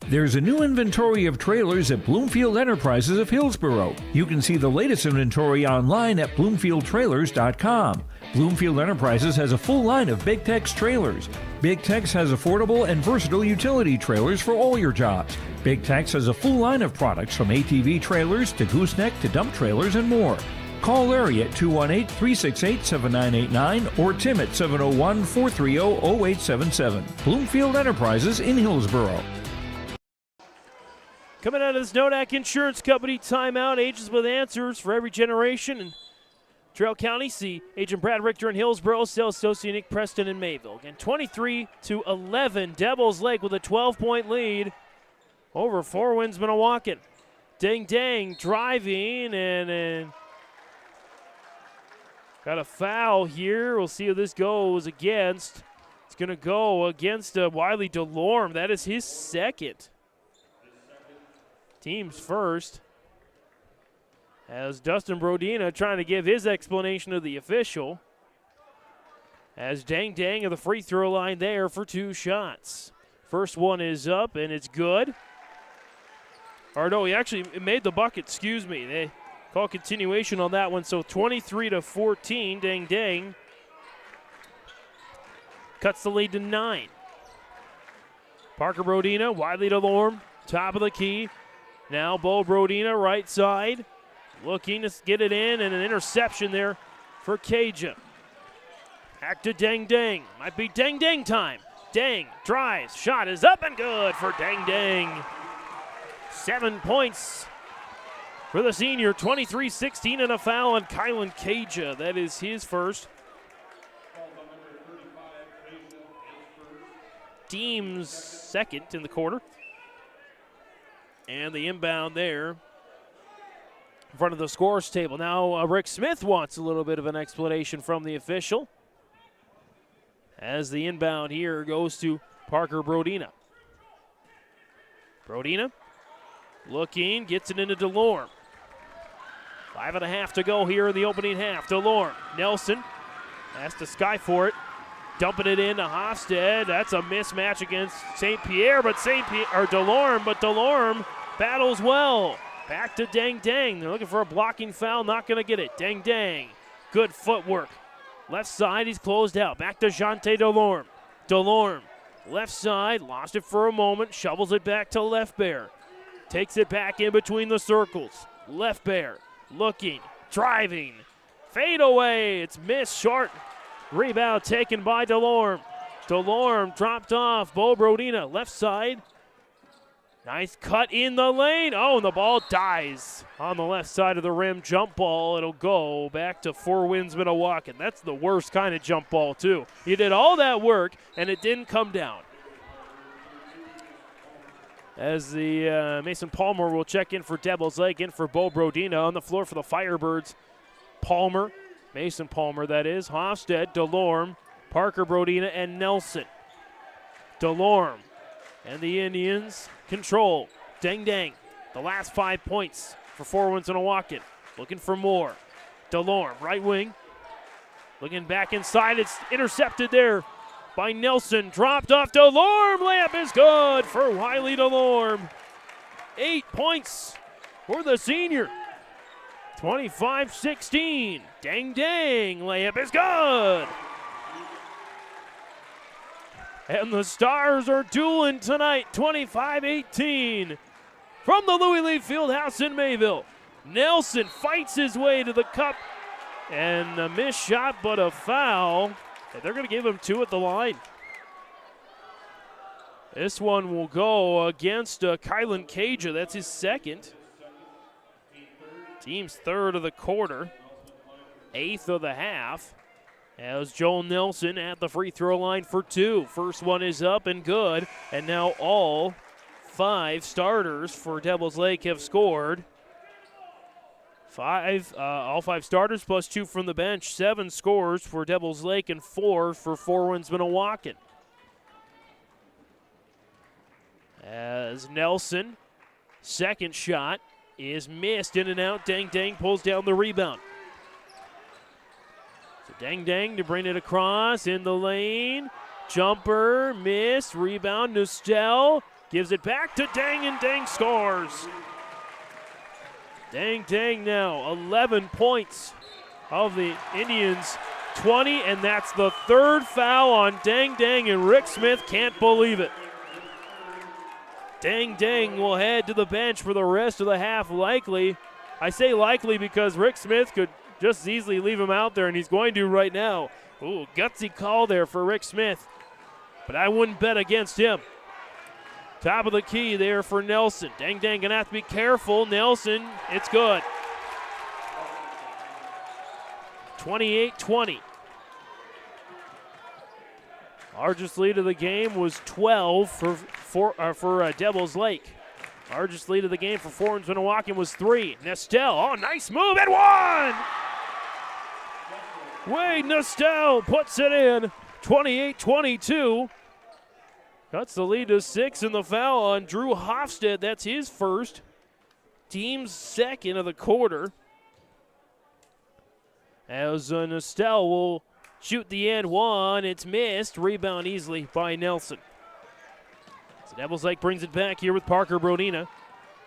Speaker 16: There's a new inventory of trailers at Bloomfield Enterprises of Hillsboro. You can see the latest inventory online at BloomfieldTrailers.com. Bloomfield Enterprises has a full line of Big Tex trailers. Big Tex has affordable and versatile utility trailers for all your jobs. Big Tex has a full line of products from ATV trailers to gooseneck to dump trailers and more. Call Larry at 218-368-7989 or Tim at 701-430-0877. Bloomfield Enterprises in Hillsboro.
Speaker 4: Coming out of this Nodak Insurance Company timeout, agents with answers for every generation in Trail County. See Agent Brad Richter in Hillsboro, sales associate Nick Preston in Mayville. Again, 23-11, Devils Lake with a 12-point lead over Winds-Minnewaukan. Dang Dang driving and got a foul here. We'll see who this goes against. It's going to go against Wiley DeLorme. That is his second. Team's first. As Dustin Brodina trying to give his explanation to the official. As Dang Dang of the free throw line there for 2 shots. First one is up and it's good. Or no, he actually made the bucket, excuse me. They call continuation on that one. So 23-14, Dang Dang cuts the lead to 9. Parker Brodina, Wiley DeLorme, top of the key. Now Bo Brodina, right side, looking to get it in, and an interception there for Caja. Back to Dang Dang. Might be Dang Dang time. Dang drives, shot is up and good for Dang Dang. 7 points for the senior. 23-16 and a foul on Kylan Caja. That is his first. Team's second in the quarter. And the inbound there in front of the scores table. Now Rick Smith wants a little bit of an explanation from the official, as the inbound here goes to Parker Brodina. Brodina looking, gets it into DeLorme. 5.5 to go here in the opening half. DeLorme, Nelson has to sky for it. Dumping it into Hofstad. That's a mismatch against St. Pierre, but DeLorme battles well. Back to Dang Dang. They're looking for a blocking foul, not going to get it. Dang Dang, good footwork. Left side, he's closed out. Back to Jante DeLorme. DeLorme, left side, lost it for a moment, shovels it back to Left Bear. Takes it back in between the circles. Left Bear, looking, driving, fade away. It's missed short. Rebound taken by DeLorme. DeLorme dropped off. Bo Brodina, left side. Nice cut in the lane. Oh, and the ball dies on the left side of the rim. Jump ball. It'll go back to Winds-Minnewaukan. That's the worst kind of jump ball, too. You did all that work, and it didn't come down. As the Mason Palmer will check in for Devil's Lake, in for Bo Brodina. On the floor for the Firebirds, Palmer, Mason Palmer, that is. Hofstad, DeLorme, Parker Brodina, and Nelson. DeLorme and the Indians control. Dang Dang, the last 5 points for Winds-Minnewaukan. Looking for more. DeLorme, right wing. Looking back inside. It's intercepted there by Nelson. Dropped off DeLorme. Layup is good for Wiley DeLorme. 8 points for the senior. 25-16. Dang Dang. Layup is good. And the Stars are dueling tonight, 25-18. From the Louis Lee Fieldhouse in Mayville, Nelson fights his way to the cup. And a missed shot, but a foul. And they're going to give him 2 at the line. This one will go against Kylan Caja. That's his second. Team's third of the quarter, 8th of the half. As Joel Nelson at the free throw line for 2. First one is up and good. And now all 5 starters for Devils Lake have scored. All 5 starters plus 2 from the bench. 7 scores for Devils Lake and 4 for Winds-Minnewaukan. As Nelson, second shot is missed, in and out. Dang Dang pulls down the rebound. So Dang Dang to bring it across in the lane. Jumper, miss, rebound, Nustel gives it back to Dang, and Dang scores. Dang Dang now 11 points of the Indians, 20, and that's the 3rd foul on Dang Dang, and Rick Smith can't believe it. Dang Dang will head to the bench for the rest of the half, likely. I say likely because Rick Smith could just as easily leave him out there, and he's going to right now. Ooh, gutsy call there for Rick Smith, but I wouldn't bet against him. Top of the key there for Nelson. Dang Dang gonna have to be careful. Nelson, it's good. 28-20. Largest lead of the game was 12 for Devils Lake. Largest lead of the game for Winds-Minnewaukan was 3. Nestel, oh, nice move, and 1! Wade Nestel puts it in, 28-22. Cuts the lead to 6, and the foul on Drew Hofstad. That's his first. Team's second of the quarter. As Nestel will shoot the end one. It's missed. Rebound easily by Nelson. So Devils Lake brings it back here with Parker Brodina.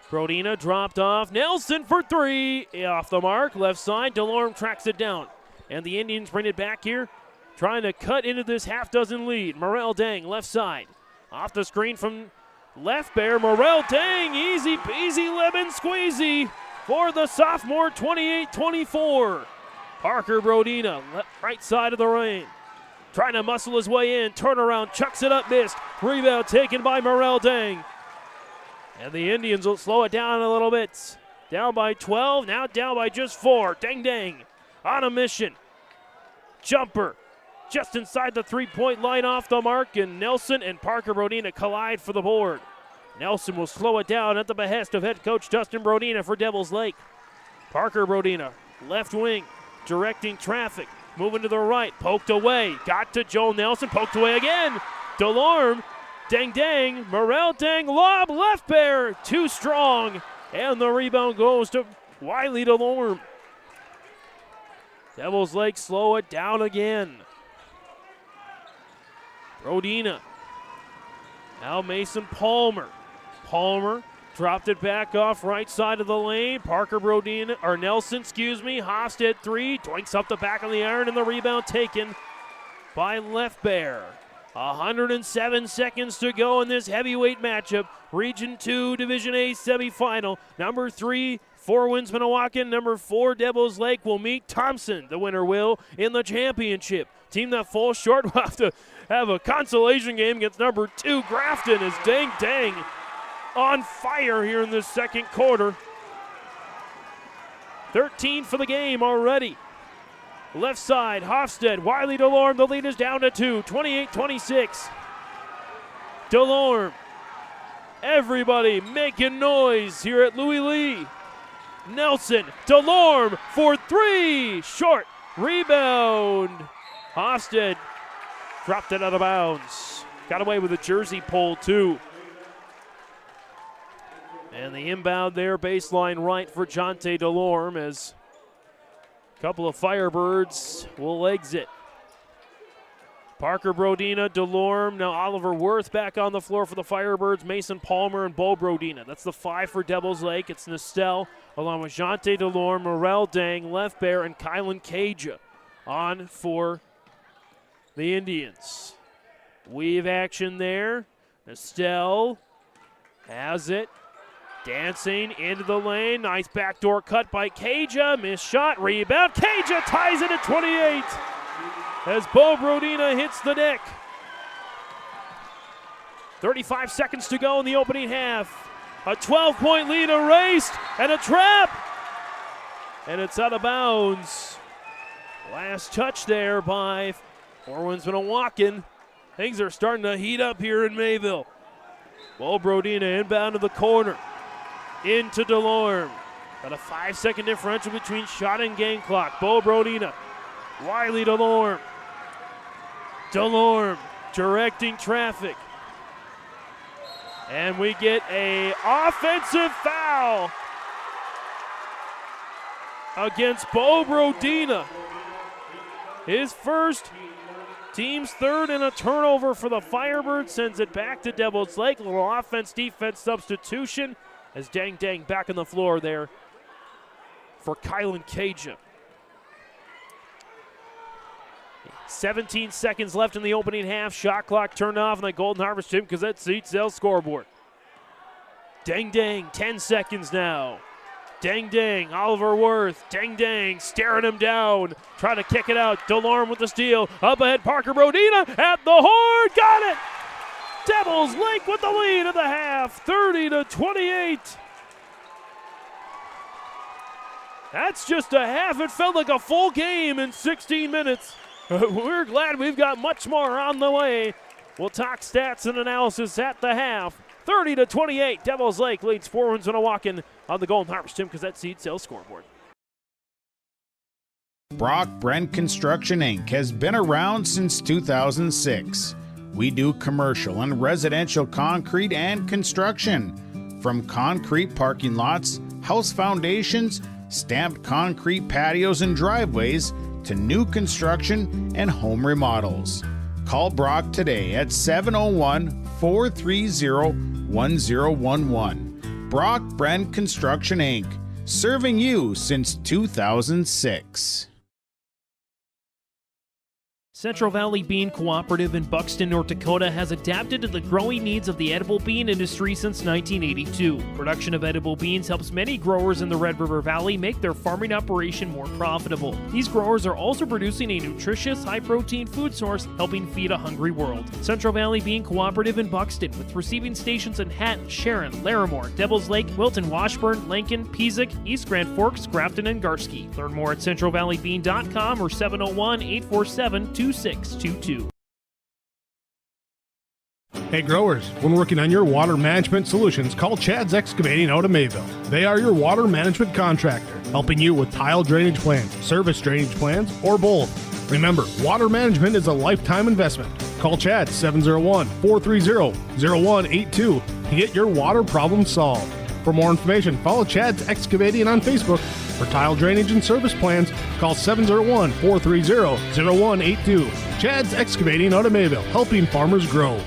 Speaker 4: Brodina dropped off. Nelson for 3. Off the mark. Left side. DeLorme tracks it down. And the Indians bring it back here, trying to cut into this half-dozen lead. Morel Dang, left side. Off the screen from Left Bear. Morel Dang, easy peasy lemon squeezy for the sophomore, 28-24. Parker Brodina, right side of the lane. Trying to muscle his way in. Turnaround, chucks it up, missed. Rebound taken by Morel Dang. And the Indians will slow it down a little bit. Down by 12, now down by just 4. Dang Dang on a mission. Jumper just inside the three-point line off the mark, and Nelson and Parker Brodina collide for the board. Nelson will slow it down at the behest of head coach Dustin Brodina for Devils Lake. Parker Brodina, left wing, directing traffic. Moving to the right, poked away. Got to Joel Nelson, poked away again. Delorme, Dang Dang, Morel Dang, lob, left bear, too strong. And the rebound goes to Wiley Delorme. Devils Lake slow it down again. Brodina. Now Mason Palmer. Palmer dropped it back off right side of the lane. Parker Brodina, or Nelson, Hofstad 3. Doinks up the back of the iron, and the rebound taken by Left Bear. 107 seconds to go in this heavyweight matchup. Region 2, Division A semifinal. Number 3 for Winds-Minnewaukan. Number 4, Devils Lake will meet Thompson. The winner will in the championship. Team that falls short will have to have a consolation game against number 2, Grafton, as Dang Dang on fire here in this second quarter. 13 for the game already. Left side, Hofstad, Wiley Delorme, the lead is down to 2, 28-26. Delorme, everybody making noise here at Louis Lee. Nelson, Delorme for 3, short, rebound. Hofstad dropped it out of bounds. Got away with a jersey pull too. And the inbound there, baseline right for Jonte Delorme, as a couple of Firebirds will exit. Parker Brodina, Delorme, now Oliver Worth back on the floor for the Firebirds, Mason Palmer and Bo Brodina. That's the 5 for Devils Lake. It's Nestel along with Jonte Delorme, Morel Dang, Left Bear, and Kylan Caja on for the Indians. Weave action there. Nestel has it. Dancing into the lane. Nice backdoor cut by Caja. Missed shot. Rebound. Caja ties it at 28 as Bo Brodina hits the deck. 35 seconds to go in the opening half. A 12-point lead erased and a trap. And it's out of bounds. Last touch there by Winds-Minnewaukan. Things are starting to heat up here in Mayville. Bo Brodina inbound to the corner. Into Delorme. Got a 5-second differential between shot and game clock. Bo Brodina. Wiley Delorme. Delorme directing traffic. And we get a offensive foul against Bo Brodina. His first, team's third, and a turnover for the Firebirds sends it back to Devils Lake. A little offense-defense substitution as Dang Dang back on the floor there for Kylan Caja. 17 seconds left in the opening half. Shot clock turned off on the Golden Harvest Tim Gazette Seat Sales scoreboard. Dang Dang, 10 seconds now. Dang Dang, Oliver Worth. Dang Dang staring him down. Trying to kick it out. Delorme with the steal. Up ahead, Parker Brodina at the horn. Got it! Devils Lake with the lead at the half, 30-28. That's just a half. It felt like a full game in 16 minutes. We're glad we've got much more on the way. We'll talk stats and analysis at the half. 30-28, Devils Lake leads Winds-Minnewaukan on the Golden Harvest Tim Gazette Seed Sales scoreboard.
Speaker 3: Brock Brent Construction Inc. has been around since 2006. We do commercial and residential concrete and construction. From concrete parking lots, house foundations, stamped concrete patios and driveways, to new construction and home remodels. Call Brock today at 701-430-1011. Brock Brent Construction Inc., serving you since 2006.
Speaker 4: Central Valley Bean Cooperative in Buxton, North Dakota has adapted to the growing needs of the edible bean industry since 1982. Production of edible beans helps many growers in the Red River Valley make their farming operation more profitable. These growers are also producing a nutritious, high-protein food source, helping feed a hungry world. Central Valley Bean Cooperative in Buxton, with receiving stations in Hatton, Sharon, Larimore, Devils Lake, Wilton, Washburn, Lincoln, Peasic, East Grand Forks, Grafton, and Garski. Learn more at centralvalleybean.com or 701-847-2622.
Speaker 2: Hey growers, when working on your water management solutions, call Chad's Excavating out of Mayville. They are your water management contractor, helping you with tile drainage plans, service drainage plans, or both. Remember, water management is a lifetime investment. Call Chad 701-430-0182 to get your water problem solved. For more information, follow Chad's Excavating on Facebook. For tile drainage and service plans, call 701-430-0182. Chad's Excavating out of Mayville, helping farmers grow.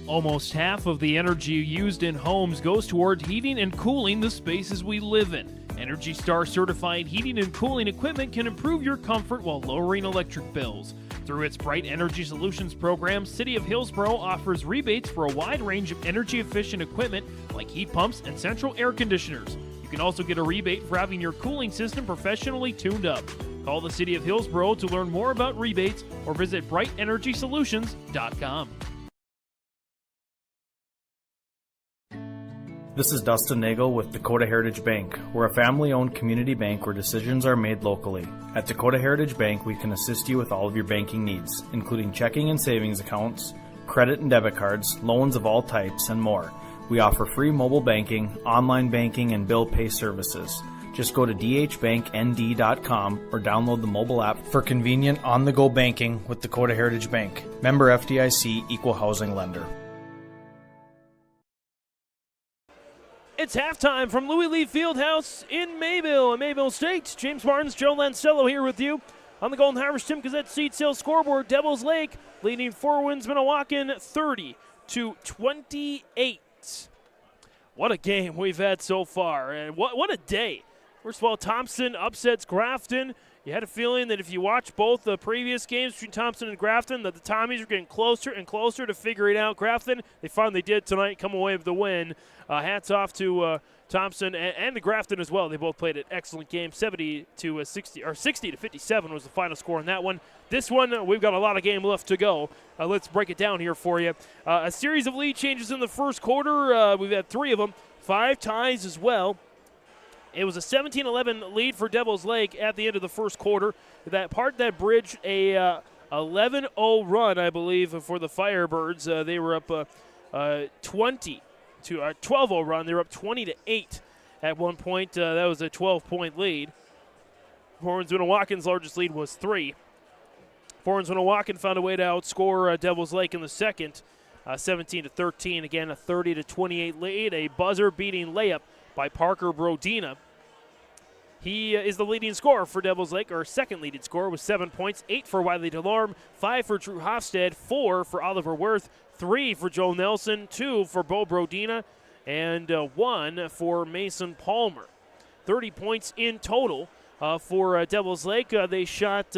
Speaker 4: Almost half of the energy used in homes goes toward heating and cooling the spaces we live in. Energy Star certified heating and cooling equipment can improve your comfort while lowering electric bills. Through its Bright Energy Solutions program, City of Hillsboro offers rebates for a wide range of energy-efficient equipment like heat pumps and central air conditioners. You can also get a rebate for having your cooling system professionally tuned up. Call the City of Hillsboro to learn more about rebates or visit brightenergysolutions.com.
Speaker 21: This is Dustin Nagel with Dakota Heritage Bank. We're a family-owned community bank where decisions are made locally. At Dakota Heritage Bank, we can assist you with all of your banking needs, including checking and savings accounts, credit and debit cards, loans of all types, and more. We offer free mobile banking, online banking, and bill pay services. Just go to dhbanknd.com or download the mobile app for convenient on-the-go banking with Dakota Heritage Bank. Member FDIC, Equal Housing Lender.
Speaker 4: It's halftime from Louis Lee Fieldhouse in Mayville, Mayville State. James Martins, Joe Lancello here with you. On the Golden Harvest Tim Gazette seat sale scoreboard, Devils Lake leading 4 Winds-Minnewaukan 30-28. What a game we've had so far, and what a day. First of all, Thompson upsets Grafton. You had a feeling that if you watch both the previous games between Thompson and Grafton, that the Tommies were getting closer and closer to figure it out. Grafton, they finally did tonight, come away with the win. Hats off to Thompson and the Grafton as well. They both played an excellent game. 60-57 was the final score in that one. This one, we've got a lot of game left to go. Let's break it down here for you. A series of lead changes in the first quarter. We've had 3 of them, 5 ties as well. It was a 17-11 lead for Devils Lake at the end of the first quarter. That bridged a 11-0 run, I believe, for the Firebirds. They were up 12-0 run. They were up 20-8 at one point. That was a 12-point lead. Winds-Minnewaukan's largest lead was 3. Winds-Minnewaukan found a way to outscore Devils Lake in the second, 17-13. Again, a 30-28 lead. A buzzer-beating layup by Parker Brodina. He is the leading scorer for Devils Lake, or second leading scorer with 7 points, 8 for Wiley DeLorme, 5 for Drew Hofstad, 4 for Oliver Worth, 3 for Joel Nelson, 2 for Bo Brodina, and 1 for Mason Palmer. 30 points in total for Devils Lake. They shot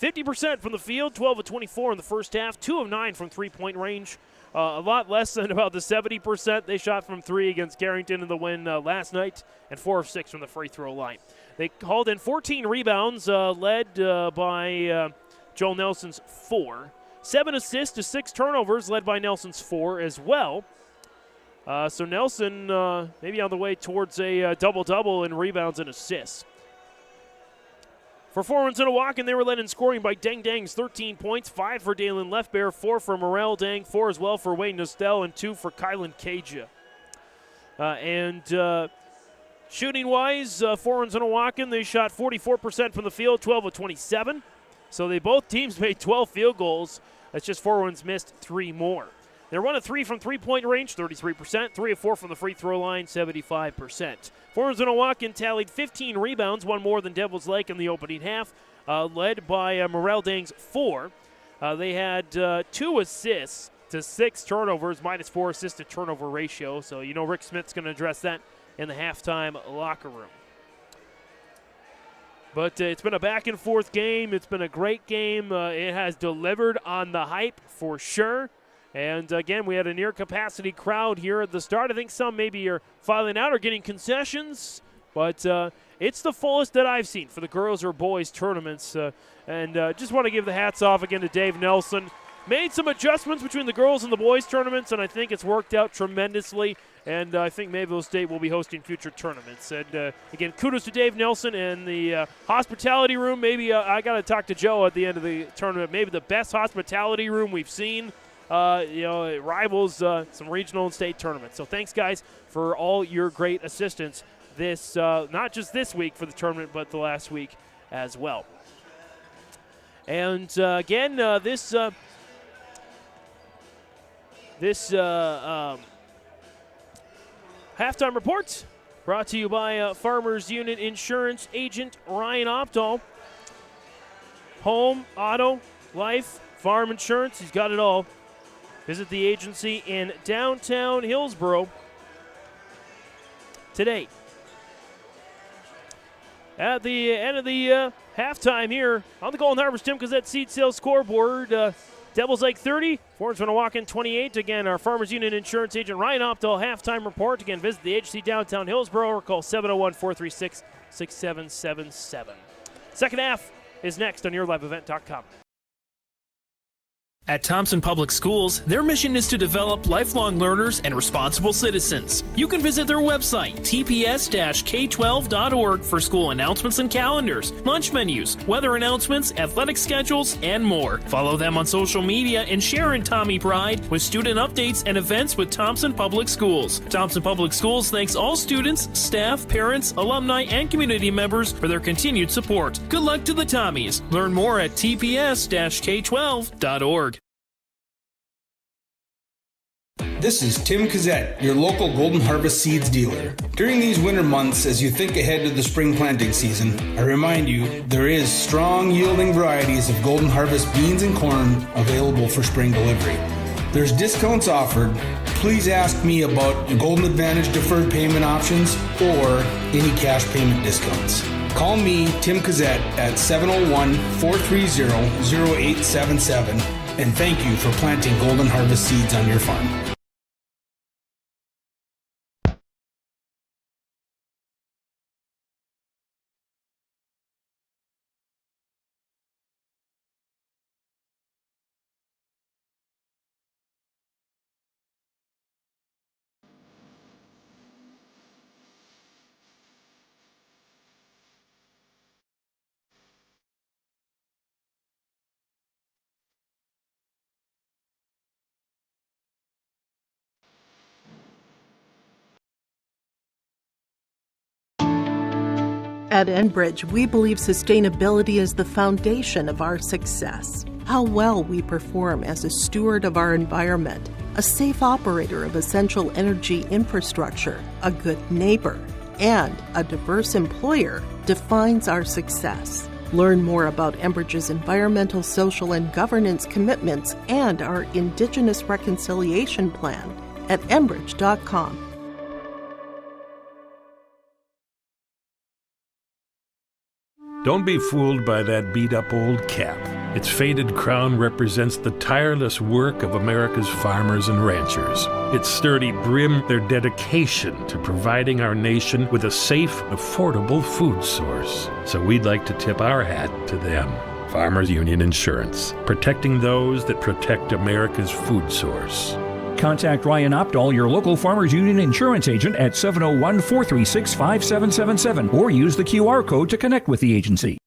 Speaker 4: 50% from the field, 12 of 24 in the first half, 2 of 9 from three-point range. A lot less than about the 70% they shot from 3 against Carrington in the win last night, and 4 of 6 from the free throw line. They hauled in 14 rebounds, led by Joel Nelson's 4. 7 assists to 6 turnovers, led by Nelson's 4 as well. So Nelson maybe on the way towards a double-double in rebounds and assists. For Winds-Minnewaukan, they were led in scoring by Deng Deng's 13 points, 5 for Dalen Lefbear, 4 for Morel Deng, 4 as well for Wayne Nostell, and 2 for Kylan Caja. Shooting-wise, Winds-Minnewaukan, they shot 44% from the field, 12 of 27. So both teams made 12 field goals. That's just Winds missed 3 more. They're 1 of 3 from three-point range, 33%, 3 of 4 from the free throw line, 75%. Winds-Minnewaukan tallied 15 rebounds, 1 more than Devils Lake in the opening half, led by Morel Deng's 4. They had 2 assists to 6 turnovers, -4 assist to turnover ratio. So you know Rick Smith's going to address that in the halftime locker room. But it's been a back-and-forth game. It's been a great game. It has delivered on the hype for sure. And, again, we had a near-capacity crowd here at the start. I think some maybe are filing out or getting concessions. But it's the fullest that I've seen for the girls or boys tournaments. And just want to give the hats off again to Dave Nelson. Made some adjustments between the girls and the boys tournaments, and I think it's worked out tremendously. And I think Mayville State will be hosting future tournaments. And, again, kudos to Dave Nelson and the hospitality room. Maybe I got to talk to Joe at the end of the tournament. Maybe the best hospitality room we've seen. It rivals some regional and state tournaments. So thanks, guys, for all your great assistance this not just this week for the tournament, but the last week as well. And, again, this halftime report brought to you by Farmers Union Insurance agent Ryan Opdahl. Home, auto, life, farm insurance, he's got it all. Visit the agency in downtown Hillsboro today. At the end of the halftime here on the Golden Harvest Tim Gazette seed sales scoreboard, Devils Lake 30, Winds-Minnewaukan 28. Again, our Farmers Union Insurance agent Ryan Opdahl halftime report. Again, visit the agency downtown Hillsboro or call 701-436-6777. Second half is next on yourliveevent.com.
Speaker 5: At Thompson Public Schools, their mission is to develop lifelong learners and responsible citizens. You can visit their website, tps-k12.org, for school announcements and calendars, lunch menus, weather announcements, athletic schedules, and more. Follow them on social media and share in Tommy Pride with student updates and events with Thompson Public Schools. Thompson Public Schools thanks all students, staff, parents, alumni, and community members for their continued support. Good luck to the Tommies. Learn more at tps-k12.org.
Speaker 22: This is Tim Kazette, your local Golden Harvest Seeds dealer. During these winter months, as you think ahead to the spring planting season, I remind you there is strong yielding varieties of Golden Harvest beans and corn available for spring delivery. There's discounts offered. Please ask me about Golden Advantage deferred payment options or any cash payment discounts. Call me, Tim Kazette, at 701-430-0877, and thank you for planting Golden Harvest seeds on your farm.
Speaker 23: At Enbridge, we believe sustainability is the foundation of our success. How well we perform as a steward of our environment, a safe operator of essential energy infrastructure, a good neighbor, and a diverse employer defines our success. Learn more about Enbridge's environmental, social, and governance commitments and our Indigenous Reconciliation Plan at enbridge.com.
Speaker 24: Don't be fooled by that beat-up old cap. Its faded crown represents the tireless work of America's farmers and ranchers. Its sturdy brim, their dedication to providing our nation with a safe, affordable food source. So we'd like to tip our hat to them. Farmers Union Insurance, protecting those that protect America's food source.
Speaker 16: Contact Ryan Opdahl, your local Farmers Union Insurance agent, at 701-436-5777 or use the QR code to connect with the agency.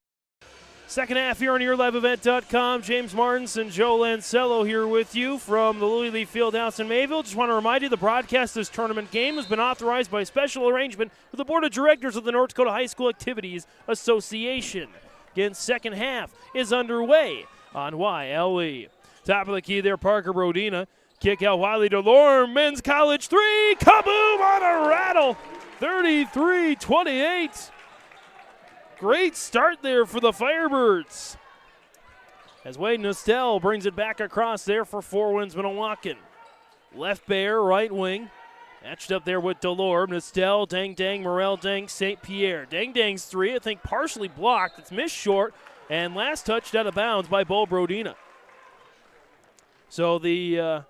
Speaker 4: Second half here on yourliveevent.com. James Martins and Joe Lancello here with you from the Louis Lee Fieldhouse in Mayville. Just want to remind you the broadcast of this tournament game has been authorized by special arrangement with the Board of Directors of the North Dakota High School Activities Association. Again, second half is underway on YLE. Top of the key there, Parker Brodina. Kick out Wiley DeLorme, men's college three. Kaboom on a rattle. 33-28. Great start there for the Firebirds. As Wade Nostell brings it back across there for Winds-Minnewaukan. Left Bear, right wing. Matched up there with Delorme, Nestel, Dang Dang, Morel Dang, St. Pierre. Dang Dang's three, I think partially blocked. It's missed short, and last touched out of bounds by Bo Brodina. So the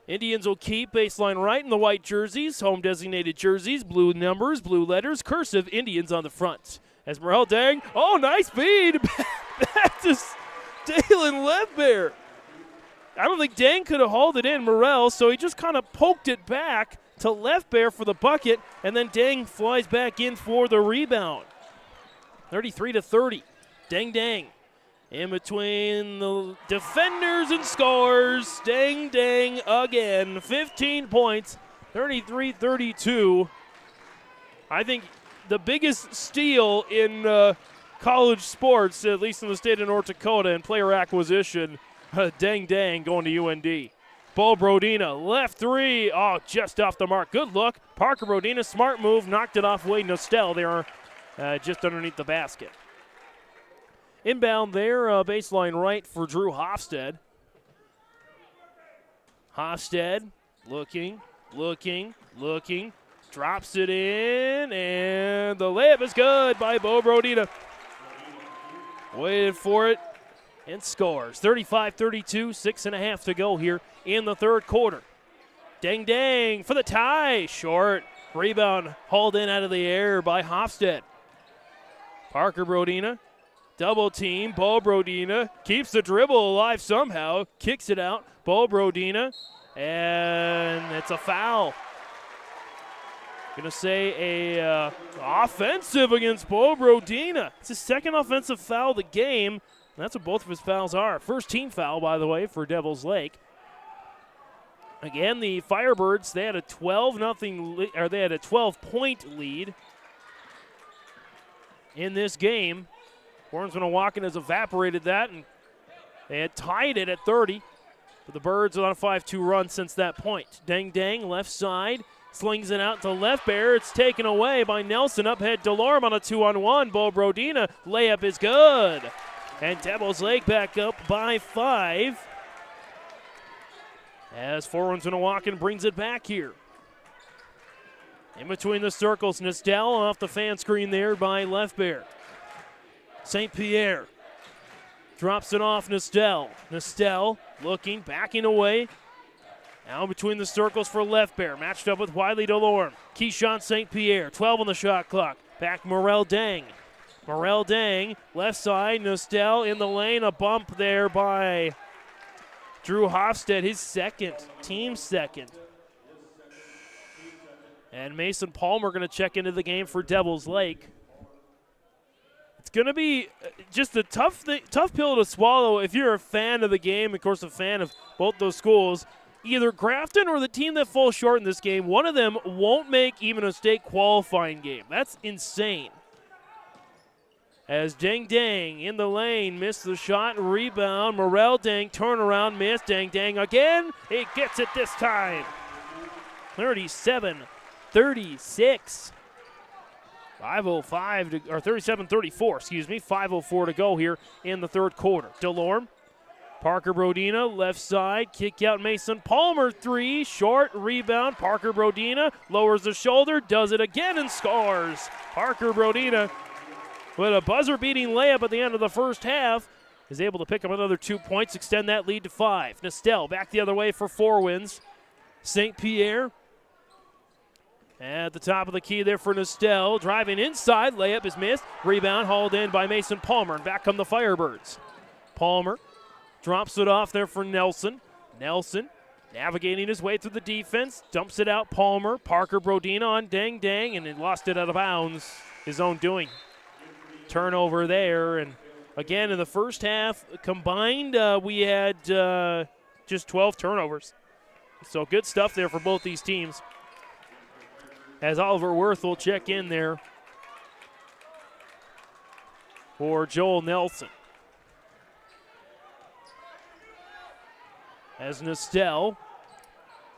Speaker 4: Indians will keep baseline right in the white jerseys, home designated jerseys, blue numbers, blue letters, cursive Indians on the front. As Morel Dang, oh, nice feed, back to Dalen Lethbear. I don't think Dang could have hauled it in, Morel, so he just kind of poked it back to Lethbear for the bucket, and then Dang flies back in for the rebound. 33-30. Dang Dang in between the defenders and scores. Dang Dang again. 15 points, 33-32. I think the biggest steal in college sports, at least in the state of North Dakota, and player acquisition. Dang Dang going to UND. Bo Brodina, left three. Oh, just off the mark. Good look. Parker Brodina, smart move, knocked it off Wade Nostell. They are just underneath the basket. Inbound there, baseline right for Drew Hofstad. Hofstad looking. Drops it in, and the layup is good by Bo Brodina. Waited for it and scores. 35-32, 6.5 to go here in the third quarter. Dang Dang for the tie. Short. Rebound hauled in out of the air by Hofstad. Parker Brodina. Double team. Bo Brodina keeps the dribble alive somehow. Kicks it out. Bo Brodina. And it's a foul. Gonna say a offensive against Bo Brodina. It's his second offensive foul of the game. That's what both of his fouls are. First team foul, by the way, for Devils Lake. Again, the Firebirds, they had a 12-point lead in this game. Winds-Minnewaukan has evaporated that, and they had tied it at 30. But the Birds are on a 5-2 run since that point. Dang Dang, left side, slings it out to Lethbear. It's taken away by Nelson. Up head Delorme on a 2-on-1. Bo Brodina, layup is good. And Devils Lake back up by 5. As Winds-Minnewaukan brings it back here. In between the circles, Nestel off the fan screen there by Lethbear. St. Pierre drops it off Nestel. Nestel looking, backing away. Now between the circles for Lethbear. Matched up with Wiley Delorme. Keyshawn St. Pierre, 12 on the shot clock. Back Morel Dang. Morel Dang, left side, Nestel in the lane. A bump there by Drew Hofstad, his second, team second. And Mason Palmer going to check into the game for Devils Lake. It's going to be just a tough pill to swallow if you're a fan of the game, of course a fan of both those schools. Either Grafton or the team that falls short in this game, one of them won't make even a state qualifying game. That's insane. As Dang Dang in the lane, missed the shot, rebound. Morel Dang, turnaround, missed. Dang Dang again. He gets it this time. 37-36. 37-34, excuse me. 5:04 to go here in the third quarter. Delorme, Parker Brodina, left side, kick out Mason Palmer, three, short, rebound. Parker Brodina lowers the shoulder, does it again and scores. Parker Brodina with a buzzer-beating layup at the end of the first half is able to pick up another 2 points, extend that lead to 5. Nestel back the other way for Four Winds. St. Pierre at the top of the key there for Nestel. Driving inside, layup is missed. Rebound hauled in by Mason Palmer, and back come the Firebirds. Palmer drops it off there for Nelson. Nelson navigating his way through the defense, dumps it out Palmer. Parker Brodina on Dang Dang, and he lost it out of bounds. His own doing. Turnover there, and again in the first half combined we had just 12 turnovers. So good stuff there for both these teams. As Oliver Worth will check in there for Joel Nelson. As Nestel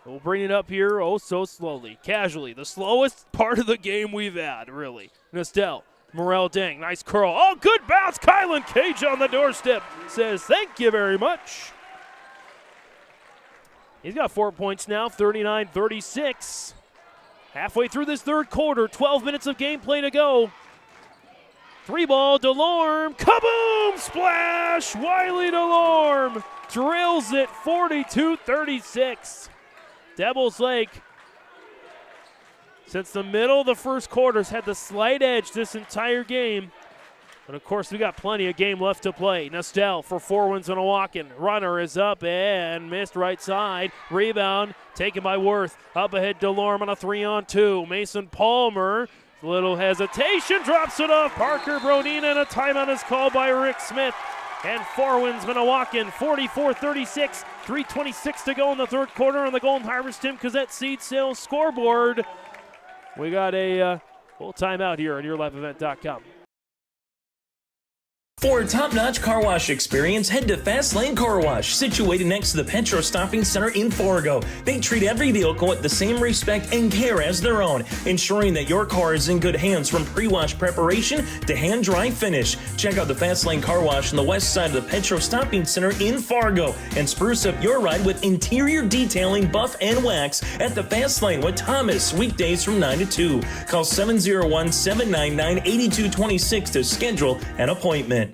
Speaker 4: will bring it up here so slowly, casually. The slowest part of the game we've had, really. Nestel. Morel Dang, nice curl. Oh, good bounce. Kylan Cage on the doorstep says thank you very much. He's got 4 points now, 39-36. Halfway through this third quarter, 12 minutes of gameplay to go. 3-ball, DeLorme, kaboom, splash! Wiley DeLorme drills it, 42-36. Devils Lake, since the middle of the first quarter, has had the slight edge this entire game. But of course, we got plenty of game left to play. Nestel for Winds-Minnewaukan. Runner is up and missed right side. Rebound taken by Worth. Up ahead, DeLorme on a 3-on-2. Mason Palmer, little hesitation, drops it off. Parker Brodina, and a timeout is called by Rick Smith. And Winds-Minnewaukan, 44-36. 3:26 to go in the third quarter on the Golden Harvest Tim Cossette Seed Sales scoreboard. We got a full timeout here on YourLiveEvent.com.
Speaker 5: For a top-notch car wash experience, head to Fast Lane Car Wash, situated next to the Petro Stopping Center in Fargo. They treat every vehicle with the same respect and care as their own, ensuring that your car is in good hands from pre-wash preparation to hand-dry finish. Check out the Fast Lane Car Wash on the west side of the Petro Stopping Center in Fargo and spruce up your ride with interior detailing, buff, and wax at the Fast Lane with Thomas, weekdays from 9 to 2. Call 701-799-8226 to schedule an appointment.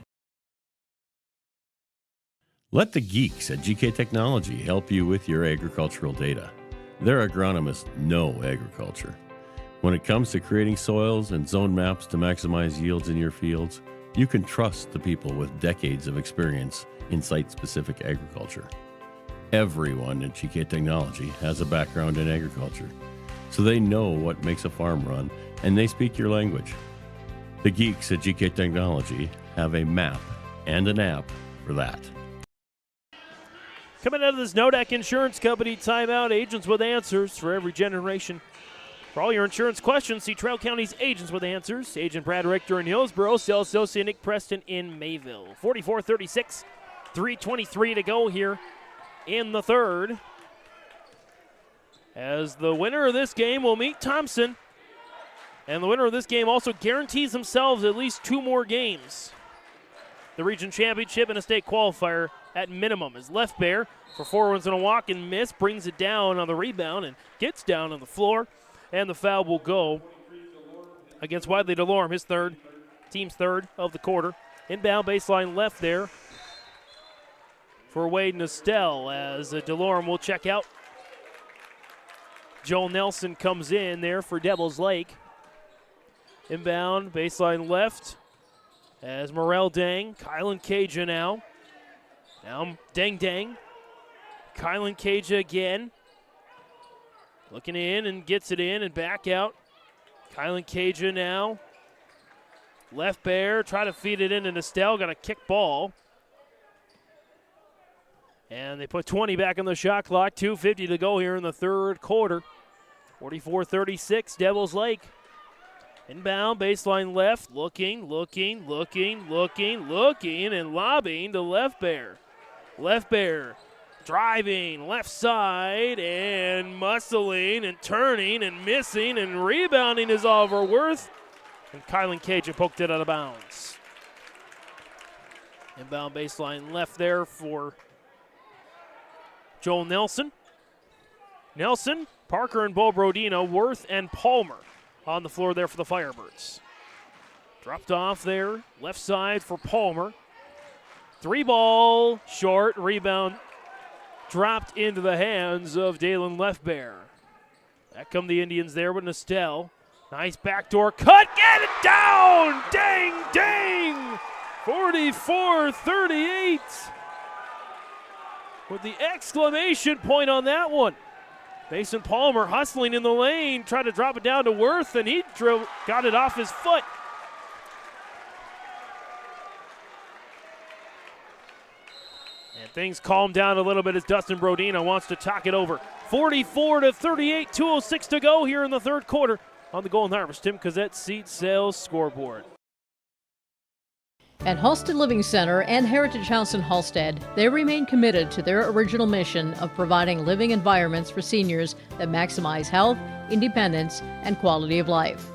Speaker 6: Let the geeks at GK Technology help you with your agricultural data. Their agronomists know agriculture. When it comes to creating soils and zone maps to maximize yields in your fields, you can trust the people with decades of experience in site-specific agriculture. Everyone at GK Technology has a background in agriculture, so they know what makes a farm run, and they speak your language. The geeks at GK Technology have a map and an app for that.
Speaker 4: Coming out of this Nodak Insurance Company timeout, agents with answers for every generation. For all your insurance questions, see Trail County's Agents with Answers. Agent Brad Richter in Hillsboro, sales associate Nick Preston in Mayville. 44-36, 3:23 to go here in the third. As the winner of this game will meet Thompson. And the winner of this game also guarantees themselves at least 2 more games. The region championship and a state qualifier at minimum. As Left Bear for Winds-Minnewaukan miss, brings it down on the rebound and gets down on the floor. And the foul will go against Wiley DeLorme, his third, team's third of the quarter. Inbound baseline left there for Wade Nestel as DeLorme will check out. Joel Nelson comes in there for Devils Lake. Inbound baseline left as Morel Dang, Kylan Caja now. Now Dang Dang. Kylan Caja again. Looking in and gets it in and back out. Kylan Caja now. Left Bear, try to feed it into Nestel. Got a kick ball. And they put 20 back on the shot clock. 2:50 to go here in the third quarter. 44-36, Devils Lake. Inbound, baseline left, looking, and lobbing to Left Bear. Left Bear driving left side and muscling and turning and missing and rebounding is Oliver Worth. And Kylan Caja poked it out of bounds. Inbound baseline left there for Joel Nelson. Nelson, Parker and Bo Brodino, Worth and Palmer on the floor there for the Firebirds. Dropped off there, left side for Palmer. 3-ball, short, rebound, dropped into the hands of Dalen Left Bear. Back come the Indians there with Nestel. Nice backdoor cut, get it down! Dang, dang! 44-38. With the exclamation point on that one. Mason Palmer hustling in the lane, tried to drop it down to Worth, and he got it off his foot. And things calm down a little bit as Dustin Brodino wants to talk it over. 44-38, 2:06 to go here in the third quarter on the Golden Harvest Tim Cossette Seed Sales scoreboard.
Speaker 7: At Halstead Living Center and Heritage House in Halstead, they remain committed to their original mission of providing living environments for seniors that maximize health, independence, and quality of life.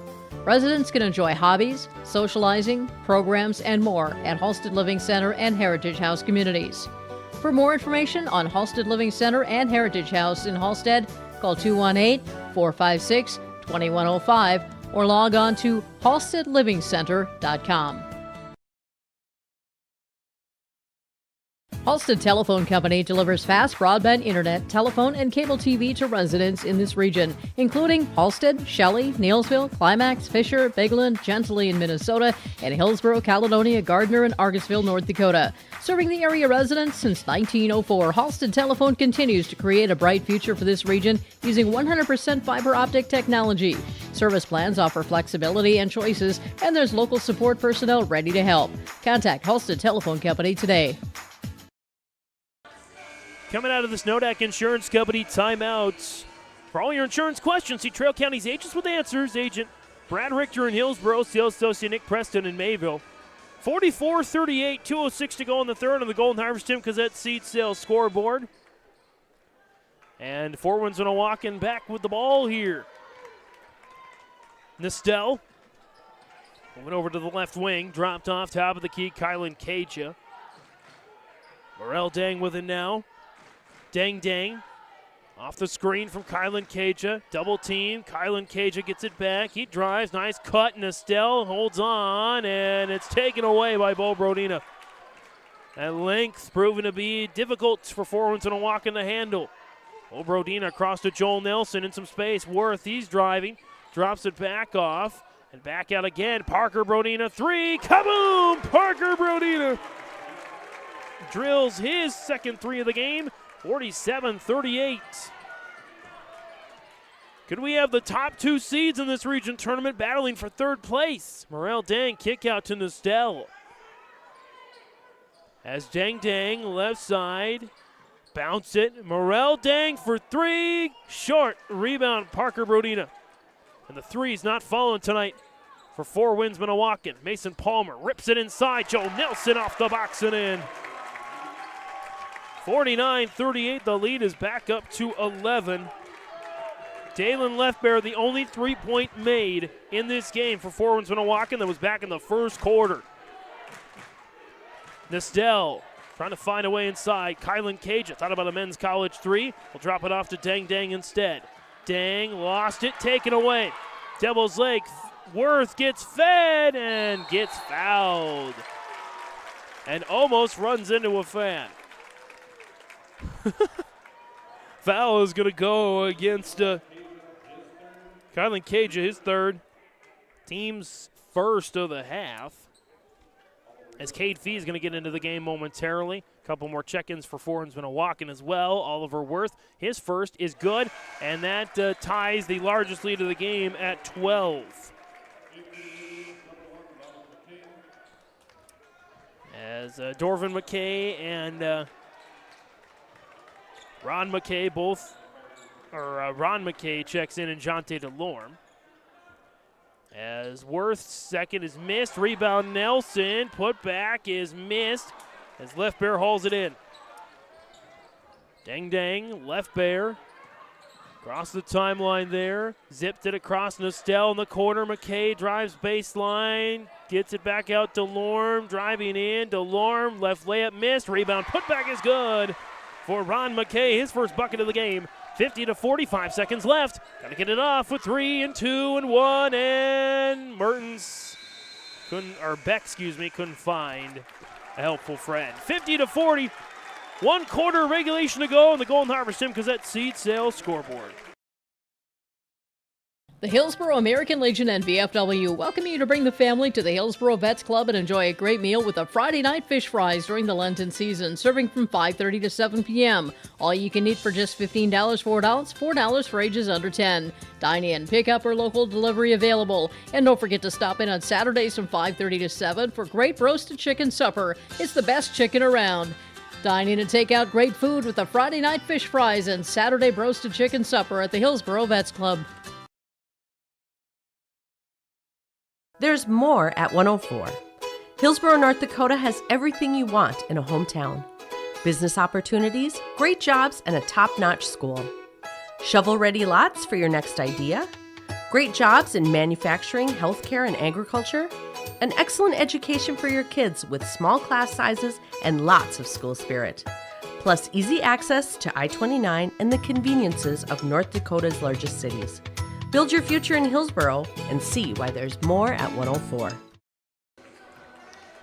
Speaker 7: Residents can enjoy hobbies, socializing, programs, and more at Halstead Living Center and Heritage House communities. For more information on Halstead Living Center and Heritage House in Halstead, call 218-456-2105 or log on to halsteadlivingcenter.com. Halstead Telephone Company delivers fast broadband internet, telephone, and cable TV to residents in this region, including Halstead, Shelley, Neelsville, Climax, Fisher, Bigland, Gentilly in Minnesota, and Hillsborough, Caledonia, Gardner, and Argosville, North Dakota. Serving the area residents since 1904, Halstead Telephone continues to create a bright future for this region using 100% fiber optic technology. Service plans offer flexibility and choices, and there's local support personnel ready to help. Contact Halstead Telephone Company today.
Speaker 4: Coming out of this Nodak Insurance Company timeout. For all your insurance questions, see Trail County's Agents with Answers. Agent Brad Richter in Hillsborough, Sales Associate Nick Preston in Mayville. 44-38, 2:06 to go in the third on the Golden Harvest Tim Cazette Seed Sales scoreboard. And Winds-Minnewaukan back with the ball here. Nistel moving over to the left wing, dropped off top of the key, Kylan Caja. Morel Dang with it now. Dang off the screen from Kylan Caja. Double team. Kylan Caja gets it back. He drives. Nice cut. Nistel holds on, and it's taken away by Bo Brodina. At length, proven to be difficult for Winds-Minnewaukan to handle. Bo Brodina across to Joel Nelson in some space. Worth, he's driving. Drops it back off. And back out again. Parker Brodina, three. Kaboom! Parker Brodina drills his second three of the game. 47-38. Could we have the top two seeds in this region tournament battling for third place? Morel Dang kick out to Nistel. As Dang left side, bounce it. Morel Dang for three, short. Rebound Parker Brodina. And the three's not falling tonight for Winds-Minnewaukan. Mason Palmer rips it inside. Joe Nelson off the box and in. 49-38, the lead is back up to 11. Dalen Lefbear, the only three-point made in this game for Winds-Minnewaukan that was back in the first quarter. Nistel trying to find a way inside. Kylan Caja thought about a men's college three. Will drop it off to Dang instead. Dang lost it, taken away. Devil's Lake, Worth gets fed and gets fouled. And almost runs into a fan. Foul is going to go against Kylan Caja, his third. Team's first of the half. As Cade Fee is going to get into the game momentarily. A couple more check-ins for Winds-Minnewaukan as well. Oliver Worth, his first is good, and that ties the largest lead of the game at 12. As Dorvin McKay and Ron McKay Ron McKay checks in and Jonte DeLorme. As Worth's second is missed. Rebound Nelson. Put back is missed as Left Bear hauls it in. Dang, Left Bear. Across the timeline there. Zipped it across Nistel in the corner. McKay drives baseline. Gets it back out to DeLorme. Driving in. DeLorme. Left layup missed. Rebound. Put back is good for Ron McKay. His first bucket of the game. 50-45 seconds left. Got to get it off with 3 and 2 and 1. And Mertens couldn't find a helpful friend. 50-40. 1 quarter regulation to go on the Golden Harvest Tim Cazette Seed Sales scoreboard.
Speaker 7: The Hillsborough American Legion and VFW welcome you to bring the family to the Hillsborough Vets Club and enjoy a great meal with a Friday night fish fries during the Lenten season, serving from 5:30 to 7 p.m. All you can eat for just $15 for adults, $4 for ages under 10. Dine in, pick up, or local delivery available. And don't forget to stop in on Saturdays from 5:30 to 7 for great roasted chicken supper. It's the best chicken around. Dine in and take out great food with the Friday night fish fries and Saturday roasted chicken supper at the Hillsborough Vets Club.
Speaker 8: There's more at 104. Hillsborough, North Dakota has everything you want in a hometown. Business opportunities, great jobs, and a top-notch school. Shovel-ready lots for your next idea. Great jobs in manufacturing, healthcare, and agriculture. An excellent education for your kids with small class sizes and lots of school spirit. plus easy access to I-29 and the conveniences of North Dakota's largest cities. Build your future in Hillsboro and see why there's more at 104.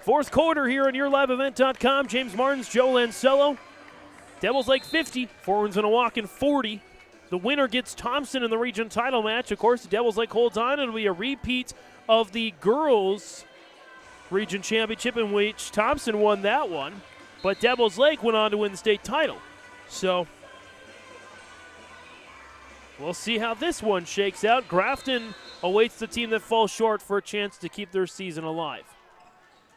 Speaker 4: Fourth quarter here on YourLiveEvent.com. James Martins, Joe Lancello. Devils Lake 50, Winds-Minnewaukan 40. The winner gets Thompson in the region title match. Of course, the Devils Lake holds on. It'll be a repeat of the girls' region championship in which Thompson won that one. But Devils Lake went on to win the state title. So we'll see how this one shakes out. Grafton awaits the team that falls short for a chance to keep their season alive.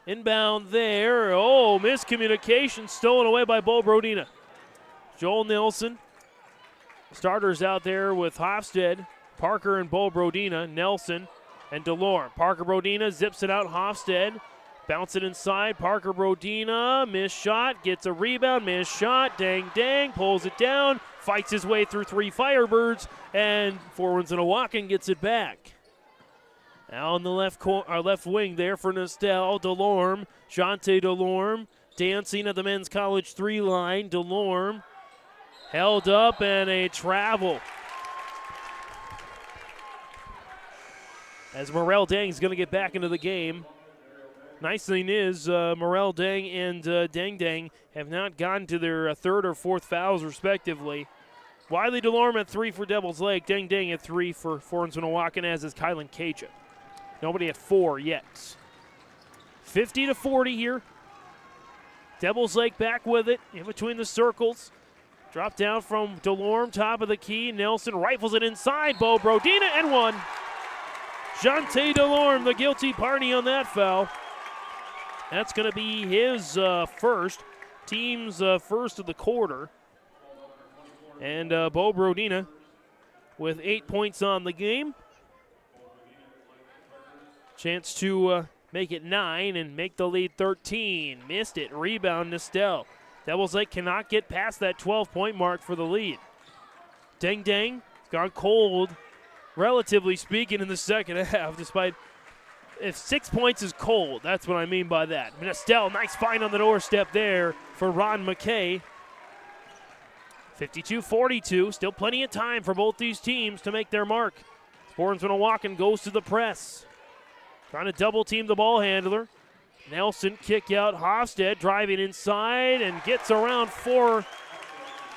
Speaker 4: Inbound there. Oh, miscommunication stolen away by Bo Brodina. Joel Nelson. Starters out there with Hofstad, Parker, and Bo Brodina. Nelson and DeLorme. Parker Brodina zips it out. Hofstad. Bounce it inside. Parker Brodina. Missed shot. Gets a rebound. Missed shot. Dang. Pulls it down. Fights his way through three Firebirds. And Winds-Minnewaukan gets it back. Now on the left wing there for Nestel. DeLorme. Jonte DeLorme. Dancing at the men's college 3 line. DeLorme. Held up and a travel. As Morel Dang's going to get back into the game. Nice thing is Morel Dang and Dang have not gotten to their third or fourth fouls respectively. Wiley DeLorme at 3 for Devils Lake. Dang at 3 for Winds-Minnewaukan, as is Kylan Caja. Nobody at 4 yet. 50-40 here. Devils Lake back with it in between the circles. Drop down from DeLorme, top of the key. Nelson rifles it inside. Bo Brodina and 1. Jonte DeLorme, the guilty party on that foul. That's going to be his first, team's first of the quarter. And Bo Brodina with 8 points on the game. Chance to make it 9 and make the lead 13. Missed it. Rebound, Nestel. Devils Lake cannot get past that 12-point mark for the lead. Dang has gone cold, relatively speaking, in the second half, despite if 6 points is cold, that's what I mean by that. Nestel, nice find on the doorstep there for Ron McKay. 52-42, still plenty of time for both these teams to make their mark. Winds-Minnewaukan goes to the press. Trying to double team the ball handler. Nelson kick out. Hofstad driving inside and gets around 4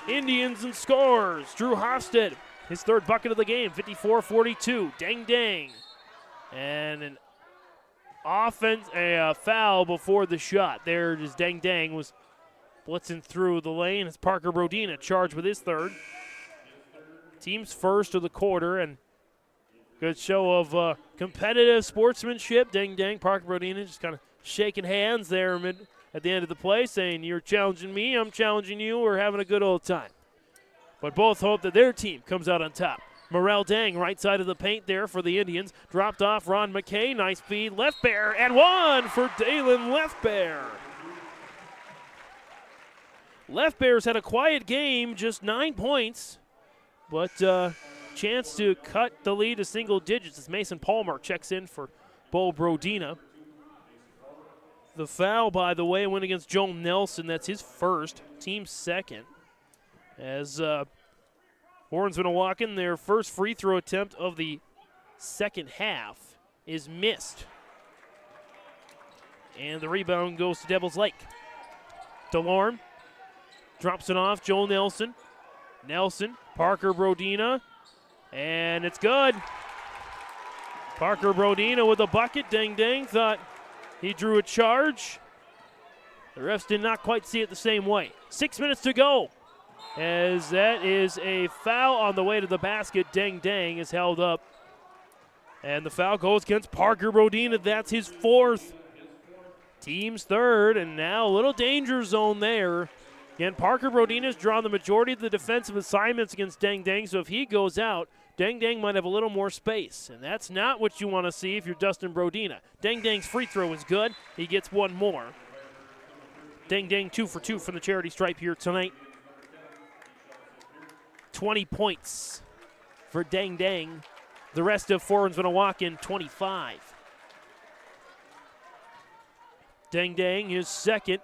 Speaker 4: Indians and scores. Drew Hofstad, his third bucket of the game, 54-42. Dang. And an a foul before the shot. There just Dang was blitzing through the lane as Parker Brodina charged with his third. Team's first of the quarter, and good show of competitive sportsmanship. Dang. Parker Brodina just kind of shaking hands there at the end of the play, saying, you're challenging me, I'm challenging you, we're having a good old time. But both hope that their team comes out on top. Morel Dang, right side of the paint there for the Indians. Dropped off Ron McKay, nice feed, Left Bear, and 1 for Dalen Left Bear. Left Bear's had a quiet game, just 9 points, but chance to cut the lead to single digits as Mason Palmer checks in for Bo Brodina. The foul, by the way, went against Joel Nelson. That's his first, team second. As Winds-Minnewaukan, their first free throw attempt of the second half is missed. And the rebound goes to Devils Lake. DeLorme drops it off. Joel Nelson. Parker Brodina. And it's good. Parker Brodina with a bucket. Dang thought he drew a charge. The refs did not quite see it the same way. 6 minutes to go. As that is a foul on the way to the basket. Dang is held up. And the foul goes against Parker Brodina. That's his fourth. Team's third, and now a little danger zone there. Again, Parker Brodina's drawn the majority of the defensive assignments against Dang, so if he goes out, Dang might have a little more space, and that's not what you want to see if you're Dustin Brodina. Dang's free throw is good. He gets one more. Dang 2 for 2 from the charity stripe here tonight. 20 points for Dang. The rest of Winds-Minnewaukan, 25. Dang, his second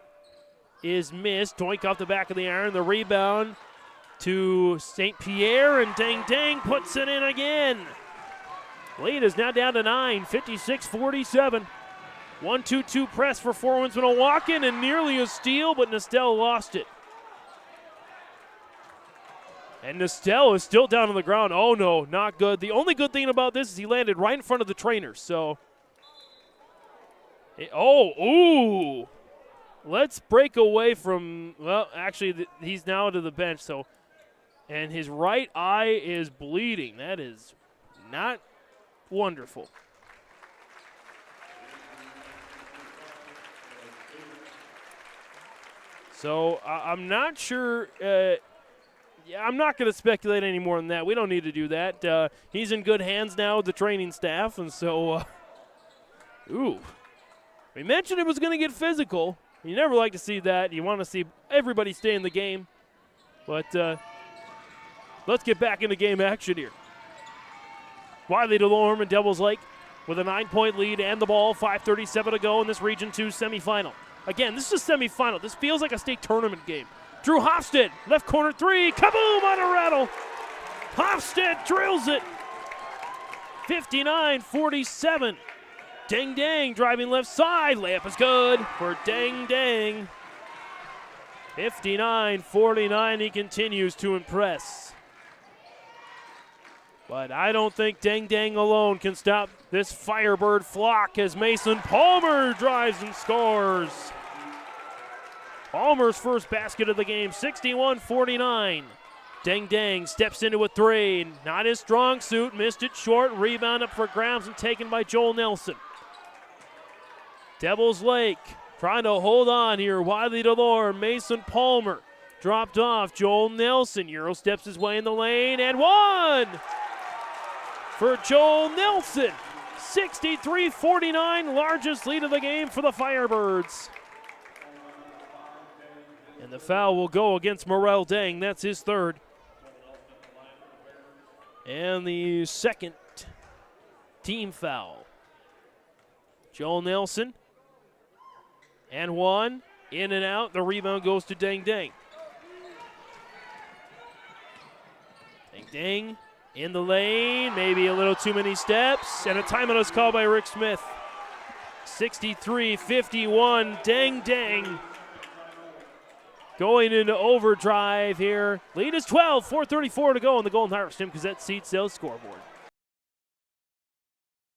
Speaker 4: is missed. Toink off the back of the iron. The rebound to St. Pierre, and Dang Dang puts it in again. Lead is now down to 9, 56-47. 1-2-2 press for Winds-Minnewaukan, and nearly a steal, but Nestel lost it. And Nestel is still down on the ground. Oh no, not good. The only good thing about this is he landed right in front of the trainers. So, let's break away from, well, actually, he's now to the bench. So, and his right eye is bleeding. That is not wonderful. So, I'm not sure. I'm not going to speculate any more than that. We don't need to do that. He's in good hands now with the training staff, and so, we mentioned it was going to get physical. You never like to see that. You want to see everybody stay in the game. But let's get back into game action here. Wiley DeLorme and Devils Lake with a 9-point lead and the ball. 5:37 to go in this Region 2 semifinal. Again, this is a semifinal. This feels like a state tournament game. Drew Hofstad, left corner three, kaboom on a rattle. Hofstad drills it. 59-47. Dang Dang driving left side. Layup is good for Dang Dang. 59-49, he continues to impress. But I don't think Dang Dang alone can stop this Firebird flock as Mason Palmer drives and scores. Palmer's first basket of the game, 61-49. Dang Dang steps into a three. Not his strong suit, missed it short. Rebound up for grabs and taken by Joel Nelson. Devils Lake trying to hold on here. Wiley DeLorme, Mason Palmer dropped off. Joel Nelson, Euro steps his way in the lane and one for Joel Nelson. 63-49, largest lead of the game for the Firebirds. And the foul will go against Morel Dang. That's his third. And the second team foul. Joel Nelson. And one. In and out. The rebound goes to Dang Dang. Dang Dang in the lane. Maybe a little too many steps. And a timeout is called by Rick Smith. 63-51. Dang Dang going into overdrive here. Lead is 12, 4:34 to go on the Golden Harvest. Tim Cassette Seed Sales Scoreboard.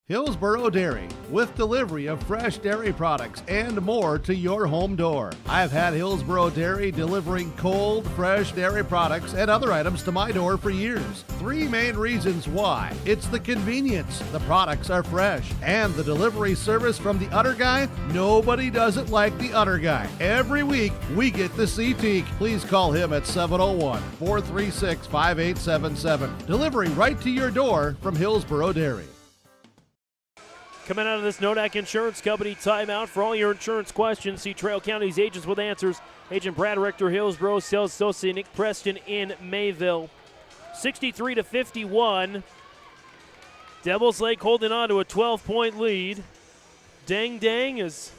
Speaker 9: Hillsborough Dairy, with delivery of fresh dairy products and more to your home door. I've had Hillsborough Dairy delivering cold, fresh dairy products and other items to my door for years. Three main reasons why. It's the convenience, the products are fresh, and the delivery service from the Udder Guy. Nobody does it like the Udder Guy. Every week, we get the CT. Please call him at 701-436-5877. Delivery right to your door from Hillsborough Dairy.
Speaker 4: Coming out of this Nodak Insurance Company timeout for all your insurance questions, see Trail County's agents with answers. Agent Brad Richter, Hillsborough, Sales Associate Nick Preston in Mayville. 63-51. Devils Lake holding on to a 12-point lead. Dang Dang is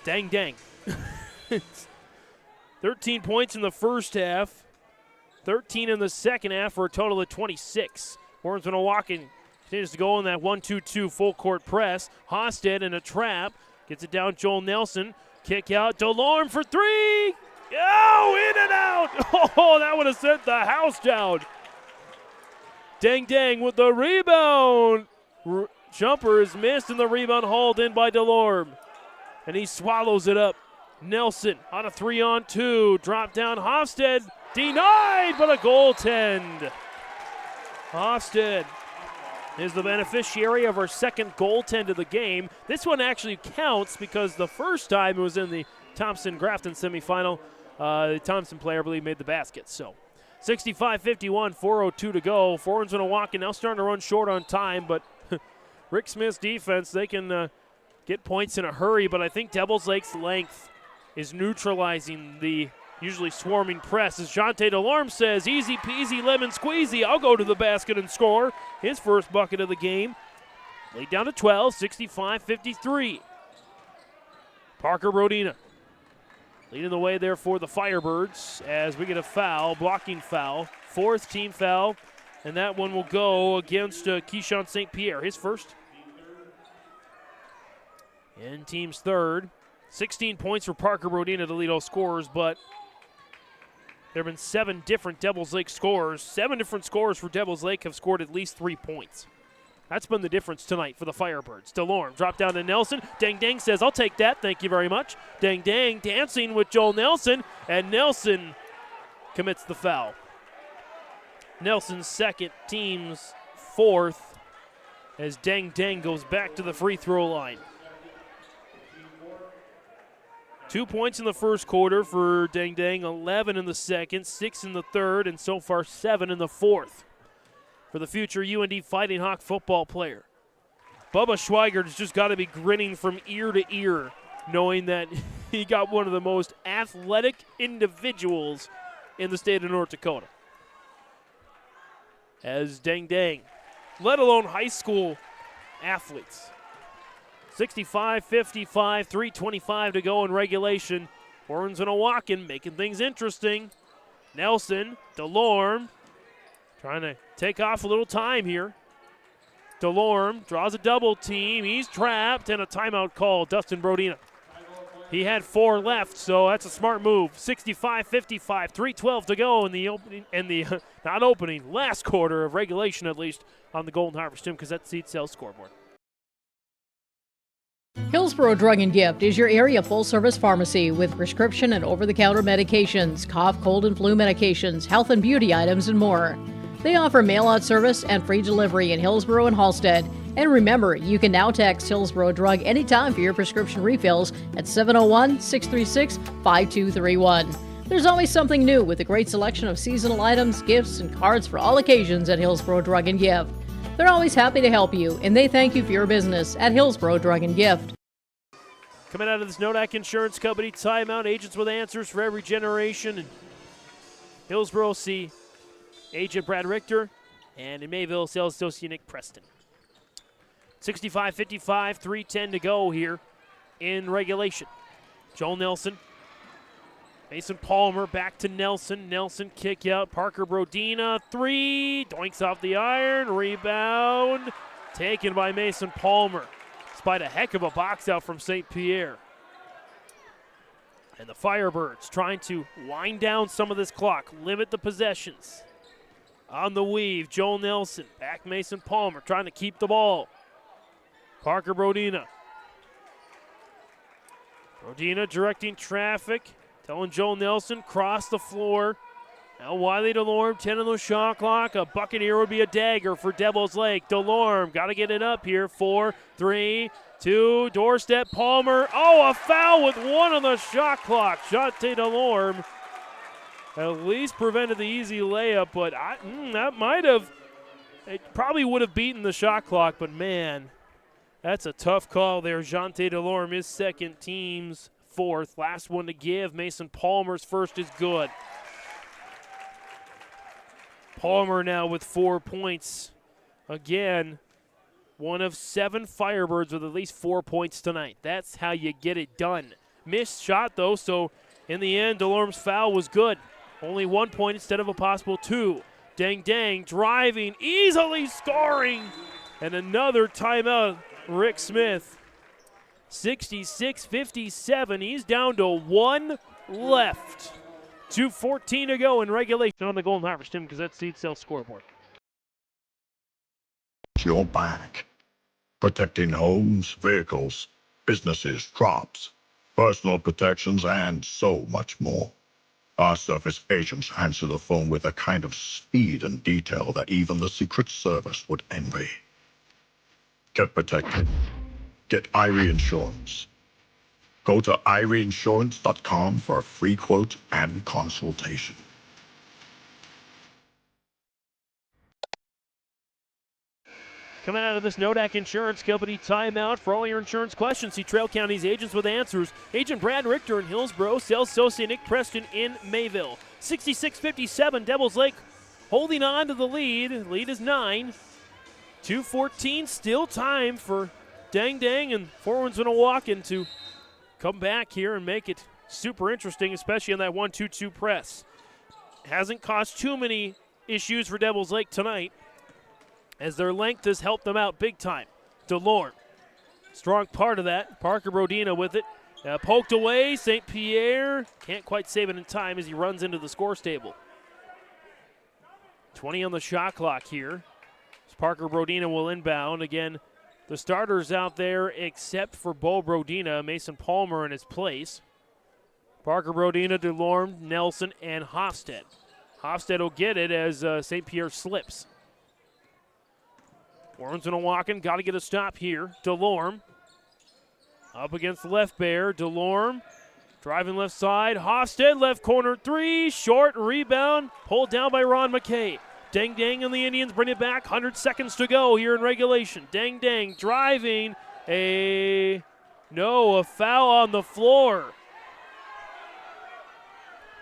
Speaker 4: Dang Dang. 13 points in the first half, 13 in the second half for a total of 26. Winds-Minnewaukan continues to go in that 1-2-2 full court press. Hosted in a trap. Gets it down Joel Nelson. Kick out. DeLorme for three. Oh, in and out. Oh, that would have sent the house down. Dang Dang with the rebound. Jumper is missed and the rebound hauled in by DeLorme. And he swallows it up. Nelson on a 3-on-2. Drop down Hofstad. Denied, but a goaltend. Hofstad is the beneficiary of our second goaltend of the game. This one actually counts because the first time it was in the Thompson-Grafton semifinal. The Thompson player, I believe, made the basket. So 65-51, 4:02 to go. Winds-Minnewaukan now starting to run short on time, but Rick Smith's defense, they can get points in a hurry, but I think Devils Lake's length is neutralizing the usually swarming press. As Jonte DeLorme says, easy peasy lemon squeezy, I'll go to the basket and score. His first bucket of the game. Laid down to 12, 65-53. Parker Brodina Leading the way there for the Firebirds as we get a foul, blocking foul, 4th team foul, and that one will go against Keyshawn St. Pierre, his first. And team's 3rd. 16 points for Parker Brodina to lead all scorers, but there have been 7 different Devils Lake scorers. 7 different scorers for Devils Lake have scored at least 3 points. That's been the difference tonight for the Firebirds. DeLorme drop down to Nelson. Dang Dang says, I'll take that. Thank you very much. Dang Dang dancing with Joel Nelson, and Nelson commits the foul. Nelson's 2nd, team's 4th, as Dang Dang goes back to the free throw line. 2 points in the first quarter for Dang Dang, 11 in the second, 6 in the third, and so far 7 in the fourth for the future UND Fighting Hawk football player. Bubba Schweigert's just got to be grinning from ear to ear, knowing that he got one of the most athletic individuals in the state of North Dakota. As Dang Dang, let alone high school athletes. 65-55, 3:25 to go in regulation. Winds-Minnewaukan making things interesting. Nelson, DeLorme, trying to take off a little time here. DeLorme draws a double team. He's trapped, and a timeout call. Dustin Brodina. He had 4 left, so that's a smart move. 65-55, 3:12 to go in the opening, last quarter of regulation, at least, on the Golden Harvest Tim Gazette Seed Sales scoreboard.
Speaker 7: Hillsborough Drug and Gift is your area full-service pharmacy with prescription and over-the-counter medications, cough, cold, and flu medications, health and beauty items, and more. They offer mail-out service and free delivery in Hillsborough and Halstead. And remember, you can now text Hillsborough Drug anytime for your prescription refills at 701-636-5231. There's always something new with a great selection of seasonal items, gifts, and cards for all occasions at Hillsborough Drug and Gift. They're always happy to help you, and they thank you for your business at Hillsborough Drug and Gift.
Speaker 4: Coming out of this Nodak Insurance Company timeout, agents with answers for every generation. And Hillsborough see agent Brad Richter, and in Mayville, sales associate Nick Preston. 65-55, 3:10 to go here in regulation. Joel Nelson, Mason Palmer back to Nelson. Nelson kick out. Parker Brodina, 3, doinks off the iron, rebound, taken by Mason Palmer. Despite a heck of a box out from St. Pierre. And the Firebirds trying to wind down some of this clock, limit the possessions. On the weave, Joel Nelson, back Mason Palmer, trying to keep the ball. Parker Brodina. Brodina directing traffic, telling Joel Nelson, cross the floor. Now Wiley DeLorme, 10 on the shot clock. A bucket here would be a dagger for Devils Lake. DeLorme, got to get it up here. 4, 3, 2, doorstep, Palmer. Oh, a foul with 1 on the shot clock. Jonte DeLorme at least prevented the easy layup, but that might have, it probably would have beaten the shot clock, but man, that's a tough call there. Jonte DeLorme, his second, team's 4th. Last one to give. Mason Palmer's first is good. Palmer now with 4 points. Again, one of 7 Firebirds with at least 4 points tonight. That's how you get it done. Missed shot, though, so in the end, DeLorme's foul was good. Only 1 point instead of a possible 2. Dang Dang driving, easily scoring. And another timeout, Rick Smith. 66-57, he's down to 1 left. 2:14 to go in regulation on the Golden Harvest Tim Gazette Seed Sales scoreboard.
Speaker 10: Your back. Protecting homes, vehicles, businesses, crops, personal protections, and so much more. Our surface agents answer the phone with a kind of speed and detail that even the Secret Service would envy. Get protected. Get Irie Insurance. Go to IrieInsurance.com for a free quote and consultation.
Speaker 4: Coming out of this Nodak Insurance Company timeout for all your insurance questions, see Trail County's agents with answers. Agent Brad Richter in Hillsborough, sales associate Nick Preston in Mayville. 66-57, Devils Lake holding on to the lead. Lead is 9. 2:14, still time for Dang Dang and Winds-Minnewaukan to come back here and make it super interesting, especially on that 1-2-2 press. Hasn't caused too many issues for Devils Lake tonight, as their length has helped them out big time. DeLorme, strong part of that. Parker Brodina with it. Poked away. St. Pierre can't quite save it in time as he runs into the score stable. 20 on the shot clock here. As Parker Brodina will inbound. Again, the starters out there except for Bo Brodina, Mason Palmer in his place. Parker Brodina, DeLorme, Nelson, and Hofstad. Hofstad will get it as St. Pierre slips. Winds-Minnewaukan got to get a stop here. DeLorme up against the left bear. DeLorme driving left side. Hofstad left corner three. Short rebound. Pulled down by Ron McKay. Dang Dang and the Indians bring it back. 100 seconds to go here in regulation. Dang Dang driving. A foul on the floor.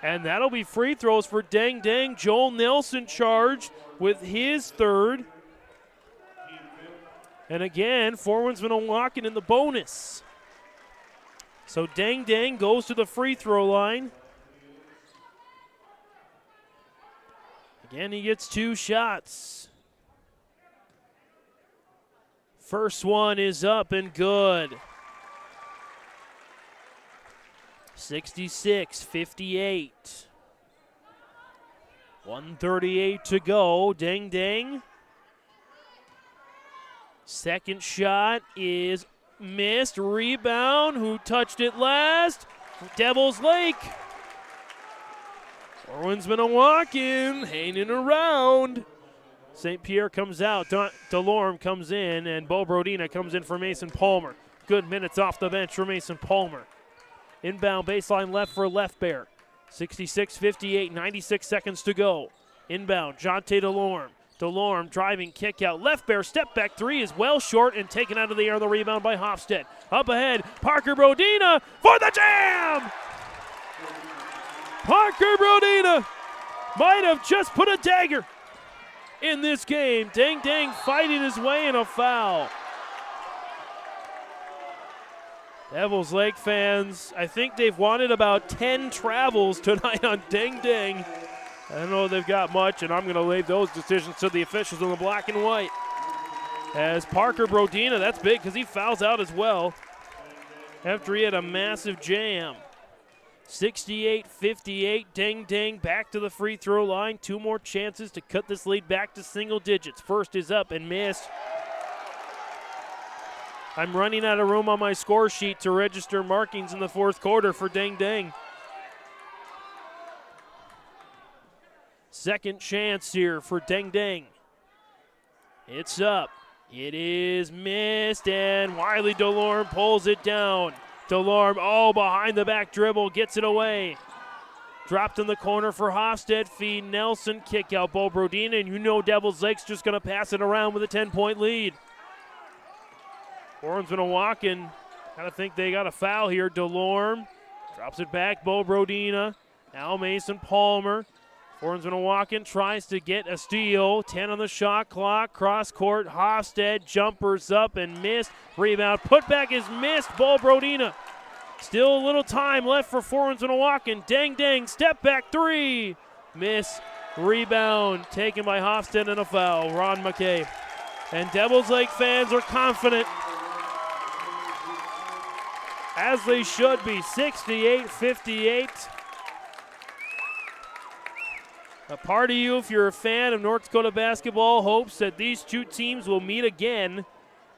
Speaker 4: And that'll be free throws for Dang Dang. Joel Nelson charged with his third. And again, Winds-Minnewaukan in the bonus. So Dang Dang goes to the free throw line. Again, he gets 2 shots. First one is up and good. 66-58. 1:38 to go. Dang Dang. Second shot is missed. Rebound. Who touched it last? Devils Lake. Winds-Minnewaukan hanging around. St. Pierre comes out. DeLorme comes in, and Bo Brodina comes in for Mason Palmer. Good minutes off the bench for Mason Palmer. Inbound baseline left for left bear. 66-58, 96 seconds to go. Inbound, Jonte DeLorme. DeLorme driving kick out. Left bear step back three is well short and taken out of the air on the rebound by Hofstad. Up ahead, Parker Brodina for the jam! Parker Brodina might have just put a dagger in this game. Dang Dang fighting his way in a foul. Devils Lake fans, I think they've wanted about 10 travels tonight on Dang Dang. I don't know if they've got much, and I'm going to leave those decisions to the officials in the black and white. As Parker Brodina, that's big because he fouls out as well after he had a massive jam. 68-58, Dang Dang back to the free throw line. 2 more chances to cut this lead back to single digits. First is up and missed. I'm running out of room on my score sheet to register markings in the fourth quarter for Dang Dang. Second chance here for Dang Dang. It's up. It is missed, and Wiley DeLorme pulls it down. DeLorme, behind the back dribble, gets it away. Dropped in the corner for Hofstad. Feed Nelson, kick out Bo Brodina, and you know Devils Lake's just going to pass it around with a 10-point lead. Winds-Minnewaukan, kind of think they got a foul here. DeLorme drops it back. Bo Brodina. Now Mason Palmer. Winds-Minnewaukan tries to get a steal. 10 on the shot clock. Cross court. Hofstad jumpers up and missed. Rebound. Putback is missed. Bo Brodina. Still a little time left for Winds-Minnewaukan. Dang Dang. Step back three. Miss. Rebound taken by Hofstad and a foul. Ron McKay. And Devils Lake fans are confident, as they should be. 68-58. A part of you, if you're a fan of North Dakota basketball, hopes that these two teams will meet again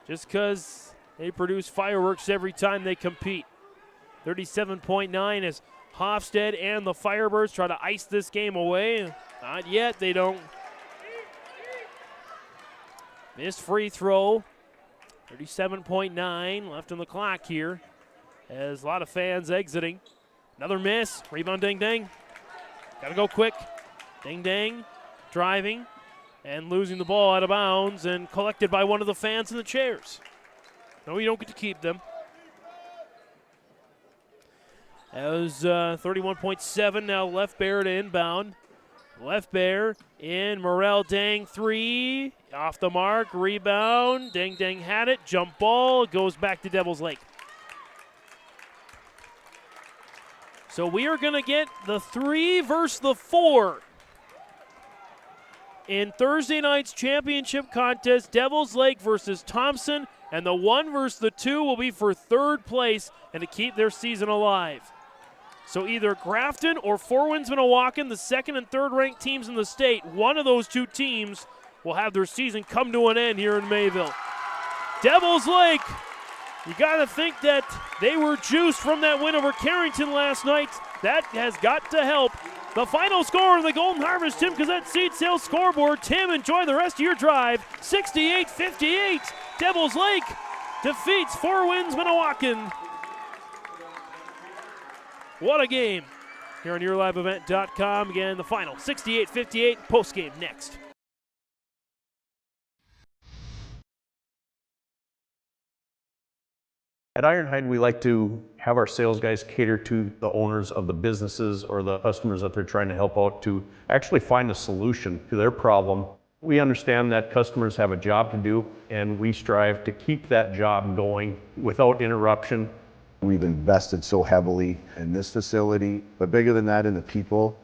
Speaker 4: just because they produce fireworks every time they compete. 37.9 as Hofstad and the Firebirds try to ice this game away. Not yet, they don't. Missed free throw. 37.9 left on the clock here as a lot of fans exiting. Another miss. Rebound Dang Dang. Got to go quick. Dang Dang driving and losing the ball out of bounds and collected by one of the fans in the chairs. No, you don't get to keep them. That was 31.7. Now left bear to inbound. Left bear in. Morel Dang three. Off the mark. Rebound. Dang Dang had it. Jump ball. Goes back to Devils Lake. So we are going to get the 3 versus the 4 in Thursday night's championship contest. Devil's Lake versus Thompson, and the 1 versus the 2 will be for 3rd place and to keep their season alive. So either Grafton or Winds-Minnewaukan, the 2nd and 3rd ranked teams in the state, one of those 2 teams will have their season come to an end here in Mayville. Devil's Lake, you got to think that they were juiced from that win over Carrington last night. That has got to help. The final score of the Golden Harvest Tim Cassette Seed Sales scoreboard. Tim, enjoy the rest of your drive. 68-58. Devil's Lake defeats Winds-Minnewaukan. What a game. Here on YourLiveEvent.com. Again, the final 68-58. Postgame next.
Speaker 17: At Ironhide, we like to have our sales guys cater to the owners of the businesses or the customers that they're trying to help out to actually find a solution to their problem. We understand that customers have a job to do, and we strive to keep that job going without interruption.
Speaker 18: We've invested so heavily in this facility, but bigger than that, in the people.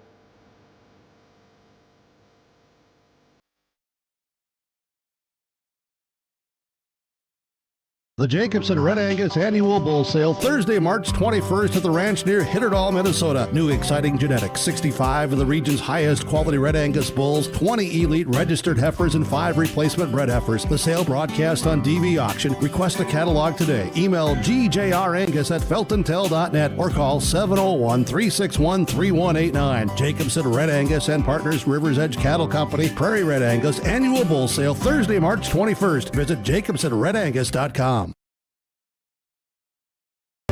Speaker 9: The Jacobson Red Angus Annual Bull Sale, Thursday, March 21st at the ranch near Hitterdall, Minnesota. New exciting genetics, 65 of the region's highest quality Red Angus bulls, 20 elite registered heifers, and 5 replacement bred heifers. The sale broadcast on DV Auction. Request a catalog today. Email gjrangus@feltontel.net or call 701-361-3189. Jacobson Red Angus and Partners, Rivers Edge Cattle Company, Prairie Red Angus Annual Bull Sale, Thursday, March 21st. Visit jacobsonredangus.com.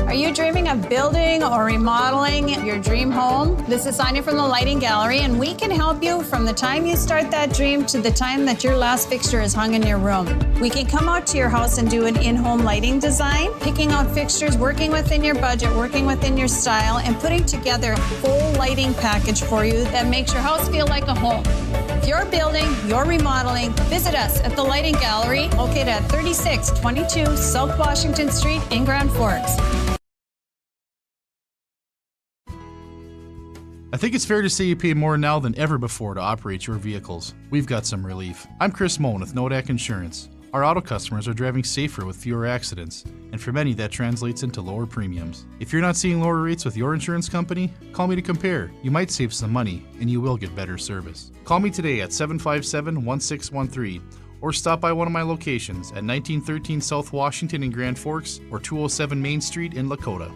Speaker 20: Are you dreaming of building or remodeling your dream home? This is Sonia from the Lighting Gallery, and we can help you from the time you start that dream to the time that your last fixture is hung in your room. We can come out to your house and do an in-home lighting design, picking out fixtures, working within your budget, working within your style, and putting together a full lighting package for you that makes your house feel like a home. If you're building, you're remodeling, visit us at the Lighting Gallery, located at 3622 South Washington Street in Grand Forks.
Speaker 19: I think it's fair to say you pay more now than ever before to operate your vehicles. We've got some relief. I'm Chris Moen with Nodak Insurance. Our auto customers are driving safer with fewer accidents, and for many that translates into lower premiums. If you're not seeing lower rates with your insurance company, call me to compare. You might save some money, and you will get better service. Call me today at 757-1613 or stop by one of my locations at 1913 South Washington in Grand Forks or 207 Main Street in Lakota.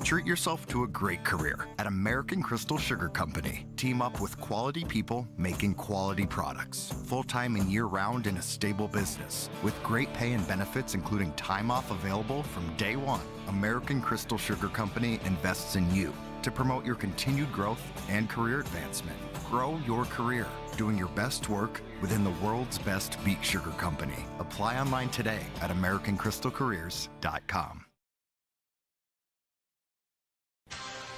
Speaker 11: Treat yourself to a great career at American Crystal Sugar Company. Team up with quality people making quality products. Full-time and year-round in a stable business. With great pay and benefits including time off available from day one. American Crystal Sugar Company invests in you to promote your continued growth and career advancement. Grow your career doing your best work within the world's best beet sugar company. Apply online today at AmericanCrystalCareers.com.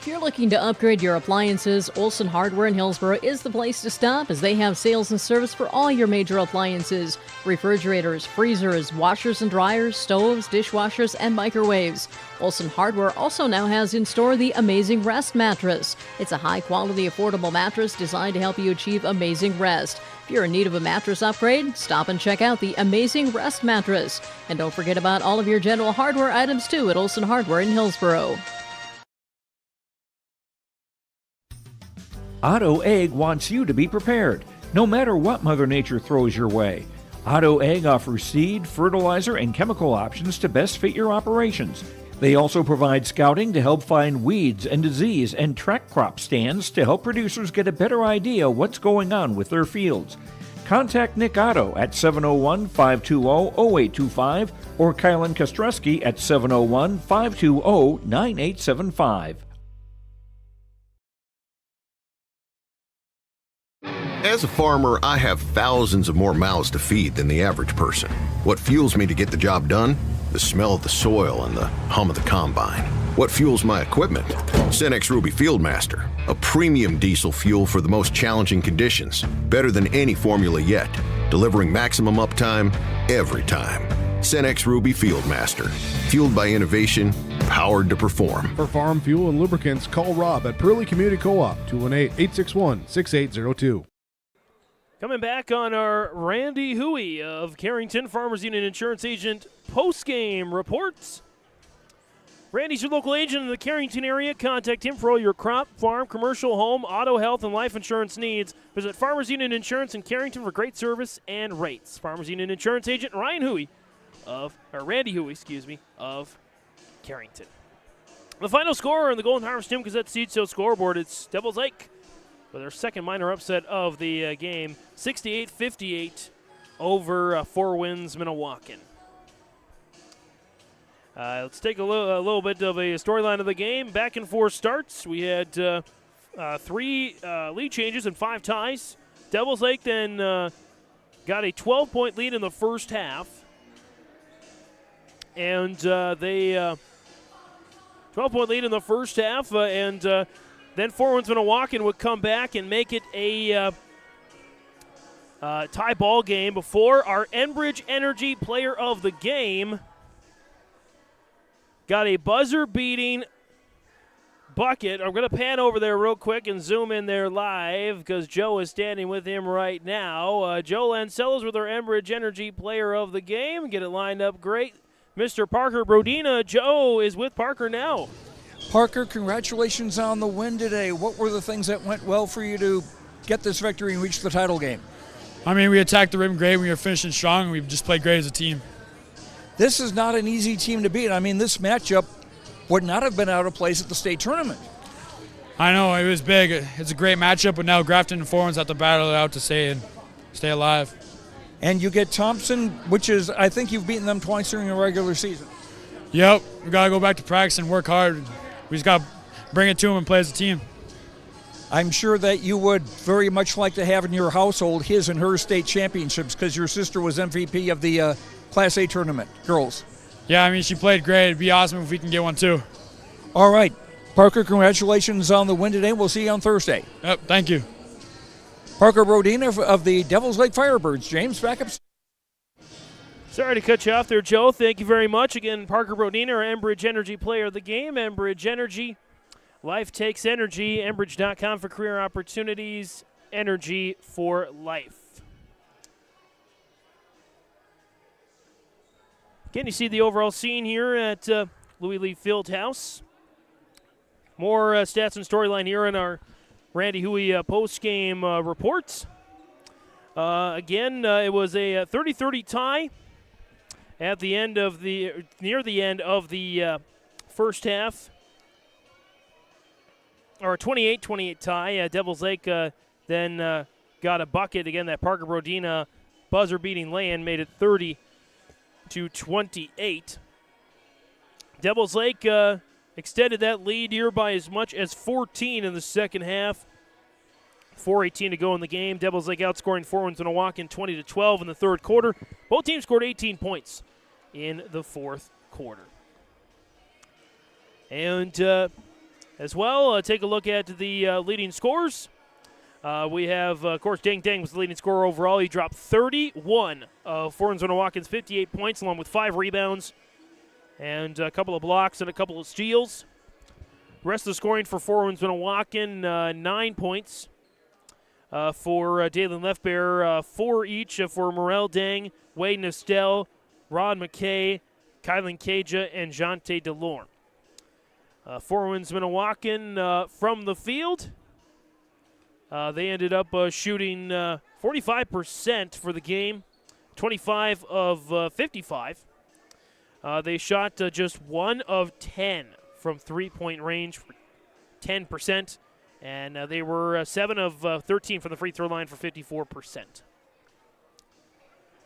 Speaker 7: If you're looking to upgrade your appliances, Olson Hardware in Hillsboro is the place to stop, as they have sales and service for all your major appliances: refrigerators, freezers, washers and dryers, stoves, dishwashers, and microwaves. Olson Hardware also now has in store the Amazing Rest mattress. It's a high-quality, affordable mattress designed to help you achieve amazing rest. If you're in need of a mattress upgrade, stop and check out the Amazing Rest mattress. And don't forget about all of your general hardware items, too, at Olson Hardware in Hillsboro.
Speaker 16: Otto Egg wants you to be prepared, no matter what Mother Nature throws your way. Otto Egg offers seed, fertilizer, and chemical options to best fit your operations. They also provide scouting to help find weeds and disease, and track crop stands to help producers get a better idea what's going on with their fields. Contact Nick Otto at 701-520-0825 or Kylan Kostreski at 701-520-9875.
Speaker 12: As a farmer, I have thousands of more mouths to feed than the average person. What fuels me to get the job done? The smell of the soil and the hum of the combine. What fuels my equipment? Cenex Ruby Fieldmaster, a premium diesel fuel for the most challenging conditions. Better than any formula yet, delivering maximum uptime every time. Cenex Ruby Fieldmaster. Fueled by innovation, powered to perform.
Speaker 2: For farm fuel and lubricants, call Rob at Pearlie Community Co-op, 218-861-6802.
Speaker 4: Coming back on our Randy Huey of Carrington Farmers Union Insurance Agent post-game reports. Randy's your local agent in the Carrington area. Contact him for all your crop, farm, commercial, home, auto, health, and life insurance needs. Visit Farmers Union Insurance in Carrington for great service and rates. Farmers Union Insurance Agent Randy Huey of Carrington. The final score on the Golden Harvest Tim Gazette Seed Sale scoreboard, it's Devils Lake with their second minor upset of the game, 68-58 over Winds-Minnewaukan. Let's take a little bit of a storyline of the game. Back and forth starts. We had 3 lead changes and 5 ties. Devils Lake then got a 12-point lead in the first half. And they 12-point lead in the first half. And then Winds-Minnewaukan would come back and make it a tie ball game before our Enbridge Energy Player of the Game got a buzzer-beating bucket. I'm going to pan over there real quick and zoom in there live because Joe is standing with him right now. Joe Lancello's with our Enbridge Energy Player of the Game. Get it lined up great. Mr. Parker Brodina. Joe is with Parker now.
Speaker 1: Parker, congratulations on the win today. What were the things that went well for you to get this victory and reach the title game?
Speaker 13: I mean, we attacked the rim great. We were finishing strong, and we've just played great as a team.
Speaker 1: This is not an easy team to beat. I mean, this matchup would not have been out of place at the state tournament.
Speaker 13: I know, it was big. It's a great matchup, but now Grafton and Forens have to battle it out to stay alive.
Speaker 1: And you get Thompson, which is, I think you've beaten them twice during the regular season.
Speaker 13: Yep, we got to go back to practice and work hard. We just got to bring it to them and play as a team.
Speaker 1: I'm sure that you would very much like to have in your household his and her state championships because your sister was MVP of the Class A tournament, girls.
Speaker 13: Yeah, I mean, she played great. It'd be awesome if we can get one too.
Speaker 1: All right. Parker, congratulations on the win today. We'll see you on Thursday.
Speaker 13: Yep, thank you.
Speaker 1: Parker Brodina of the Devils Lake Firebirds. James, back up.
Speaker 4: Sorry to cut you off there, Joe. Thank you very much. Again, Parker Brodina, our Enbridge Energy Player of the Game. Enbridge Energy. Life takes energy. Enbridge.com for career opportunities. Energy for life. Again, you see the overall scene here at Louis Lee Fieldhouse. More stats and storyline here in our Randy Huey post-game reports. Again, it was a 30-30 tie at the end of near the end of the first half, or a 28-28 tie. Devils Lake then got a bucket again. That Parker Brodina buzzer-beating lay-in made it 30-28. Devils Lake extended that lead here by as much as 14 in the second half. 4:18 to go in the game. Devils Lake outscoring Winds-Minnewaukan 20-12 in the third quarter. Both teams scored 18 points in the fourth quarter. And as well, take a look at the leading scores. We have, of course, Dang Dang was the leading scorer overall. He dropped 31 of Winds-Minnewaukan's 58 points, along with 5 rebounds and a couple of blocks and a couple of steals. The rest of the scoring for Winds-Minnewaukan, 9 points. For Dalen Lefbear, 4 each for Morel Dang, Wade Nestel, Rod McKay, Kylan Caja, and Jante DeLorme. For Winds-Minnewaukan from the field, they ended up shooting 45% for the game, 25 of 55. They shot just 1 of 10 from three-point range for 10%, and they were 7 of 13 from the free throw line for 54%.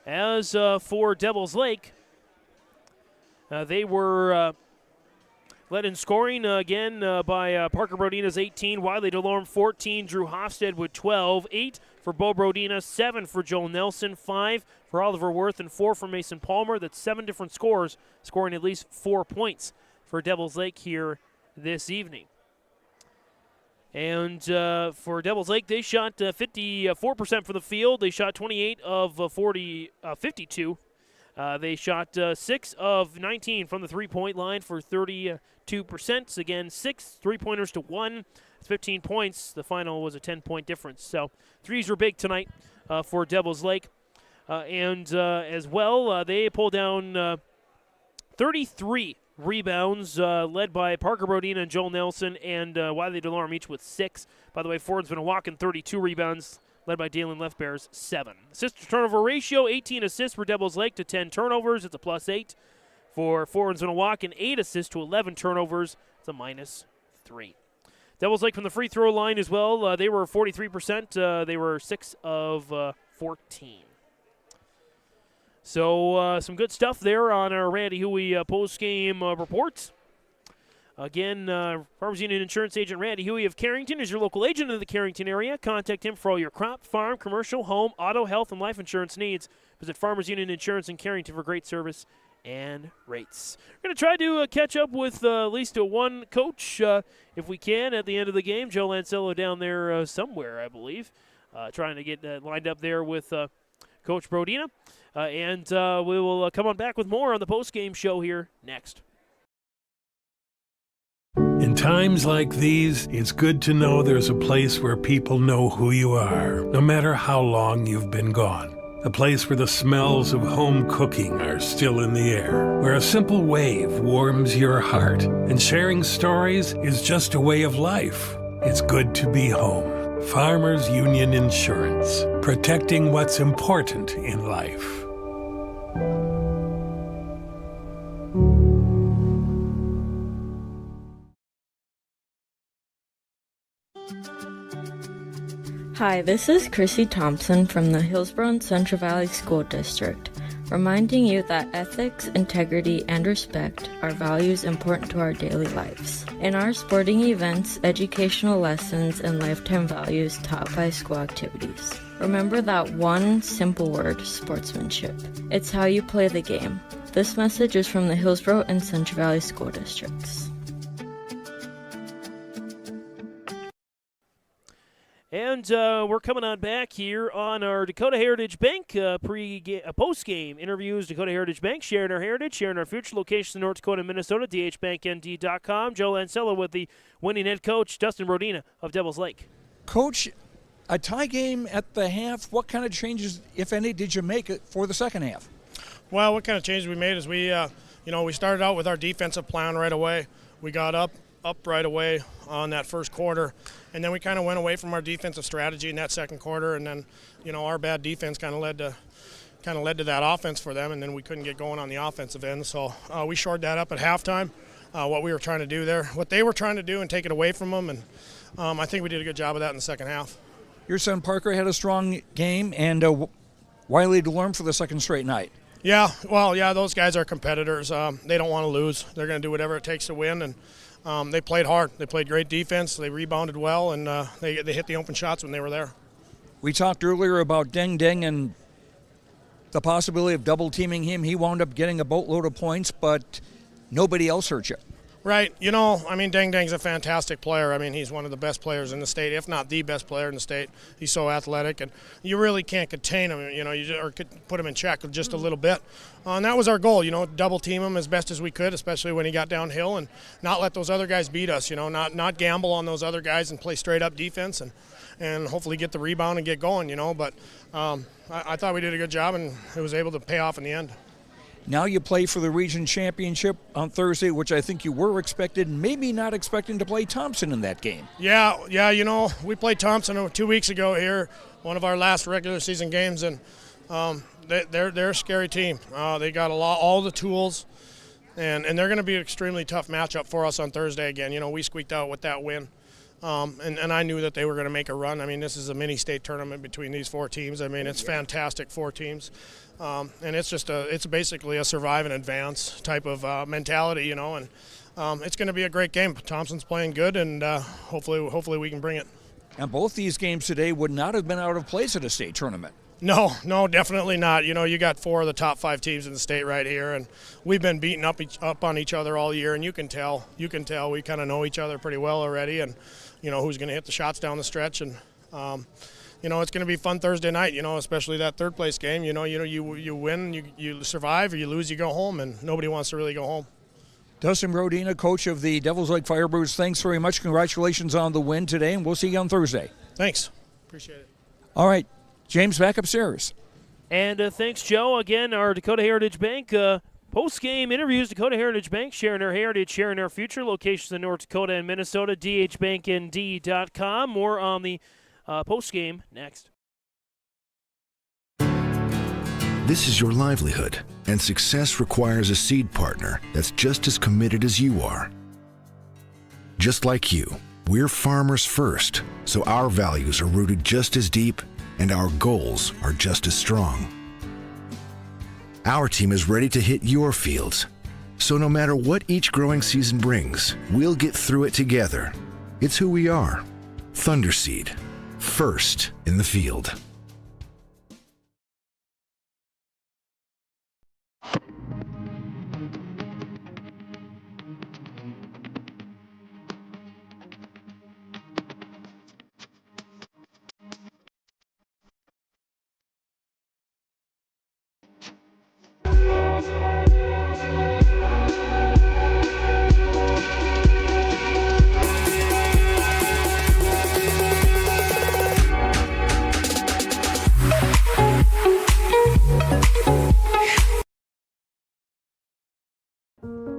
Speaker 4: As for Devils Lake, they were led in scoring again by Parker Brodina's 18, Wiley DeLorme 14, Drew Hofstad with 12, 8 for Bo Brodina, 7 for Joel Nelson, 5 for Oliver Worth, and 4 for Mason Palmer. That's 7 different scores, scoring at least 4 points for Devils Lake here this evening. And for Devils Lake, they shot 54% from the field. They shot 28 of 52 They shot 6 of 19 from the three-point line for 32%. Again, 6 three-pointers to 1. It's 15 points. The final was a 10-point difference. So threes were big tonight for Devils Lake. As well, they pulled down 33 rebounds, led by Parker Brodina and Joel Nelson, and Wiley DeLorme each with 6. By the way, Winds-Minnewaukan 32 rebounds, led by Dalen Lethbear's 7. Assist-to-turnover ratio, 18 assists for Devils Lake to 10 turnovers. It's a +8. For Winds-Minnewaukan, 8 assists to 11 turnovers. It's a -3. Devils Lake from the free throw line as well. They were 43%. They were 6 of 14. So some good stuff there on our Randy Huey post-game reports. Again, Farmers Union Insurance Agent Randy Huey of Carrington is your local agent in the Carrington area. Contact him for all your crop, farm, commercial, home, auto, health, and life insurance needs. Visit Farmers Union Insurance in Carrington for great service and rates. We're going to try to catch up with at least one coach, if we can, at the end of the game. Joe Lancello down there somewhere, I believe, trying to get lined up there with Coach Brodina. And we will come on back with more on the post-game show here next.
Speaker 24: In times like these, it's good to know there's a place where people know who you are, no matter how long you've been gone. A place where the smells of home cooking are still in the air, where a simple wave warms your heart, and sharing stories is just a way of life. It's good to be home. Farmers Union Insurance, protecting what's important in life.
Speaker 3: Hi, this is Chrissy Thompson from the Hillsborough and Central Valley School District, reminding you that ethics, integrity, and respect are values important to our daily lives. In our sporting events, educational lessons, and lifetime values taught by school activities. Remember that one simple word, sportsmanship. It's how you play the game. This message is from the Hillsborough and Central Valley School Districts.
Speaker 4: And we're coming on back here on our Dakota Heritage Bank post-game interviews. Dakota Heritage Bank, sharing our heritage, sharing our future. Locations in North Dakota and Minnesota, dhbanknd.com. Joe Lancello with the winning head coach, Dustin Brodina of Devils Lake.
Speaker 1: Coach, a tie game at the half, what kind of changes, if any, did you make for the second half?
Speaker 14: Well, what kind of changes we made is we started out with our defensive plan right away. We got up right away on that first quarter, and then we kind of went away from our defensive strategy in that second quarter, and then our bad defense kind of led to that offense for them, and then we couldn't get going on the offensive end. So we shored that up at halftime, what we were trying to do there, what they were trying to do, and take it away from them, and I think we did a good job of that in the second half.
Speaker 1: Your son Parker had a strong game, and Wiley DeLorme for the second straight night.
Speaker 14: Yeah, those guys are competitors. They don't want to lose. They're going to do whatever it takes to win, and they played hard. They played great defense. They rebounded well, and they hit the open shots when they were there.
Speaker 1: We talked earlier about Deng Deng and the possibility of double-teaming him. He wound up getting a boatload of points, but nobody else hurt you.
Speaker 14: Right. Deng Deng's a fantastic player. He's one of the best players in the state, if not the best player in the state. He's so athletic, and you really can't contain him, or could put him in check just a little bit. And that was our goal, double team him as best as we could, especially when he got downhill, and not let those other guys beat us, not gamble on those other guys and play straight up defense and hopefully get the rebound and get going, But I thought we did a good job, and it was able to pay off in the end.
Speaker 1: Now you play for the region championship on Thursday, which I think you were expected, maybe not expecting to play Thompson in that game.
Speaker 14: Yeah, we played Thompson 2 weeks ago here, one of our last regular season games, and they're a scary team. They got all the tools, and they're going to be an extremely tough matchup for us on Thursday again. We squeaked out with that win. And I knew that they were going to make a run. This is a mini-state tournament between these four teams. It's fantastic, four teams. And it's basically a survive and advance type of mentality, and it's going to be a great game. Thompson's playing good, and hopefully we can bring it.
Speaker 1: And both these games today would not have been out of place at a state tournament.
Speaker 14: No, definitely not. You got four of the top 5 teams in the state right here, and we've been beating up on each other all year, and you can tell we kind of know each other pretty well already, and who's going to hit the shots down the stretch, and it's going to be fun Thursday night, especially that third place game. You win, you survive, or you lose, you go home, and nobody wants to really go home.
Speaker 1: Dustin Rodina, coach of the Devils Lake Firebirds, thanks very much. Congratulations on the win today, and we'll see you on Thursday.
Speaker 14: Thanks. Appreciate it.
Speaker 1: All right, James, back upstairs.
Speaker 4: And thanks, Joe. Again, our Dakota Heritage Bank post-game interviews. Dakota Heritage Bank, sharing our heritage, sharing our future. Locations in North Dakota and Minnesota, dhbanknd.com. More on the post-game next.
Speaker 15: This is your livelihood, and success requires a seed partner that's just as committed as you are. Just like you, we're farmers first, so our values are rooted just as deep and our goals are just as strong. Our team is ready to hit your fields, so no matter what each growing season brings, we'll get through it together. It's who we are. Thunderseed, first in the field.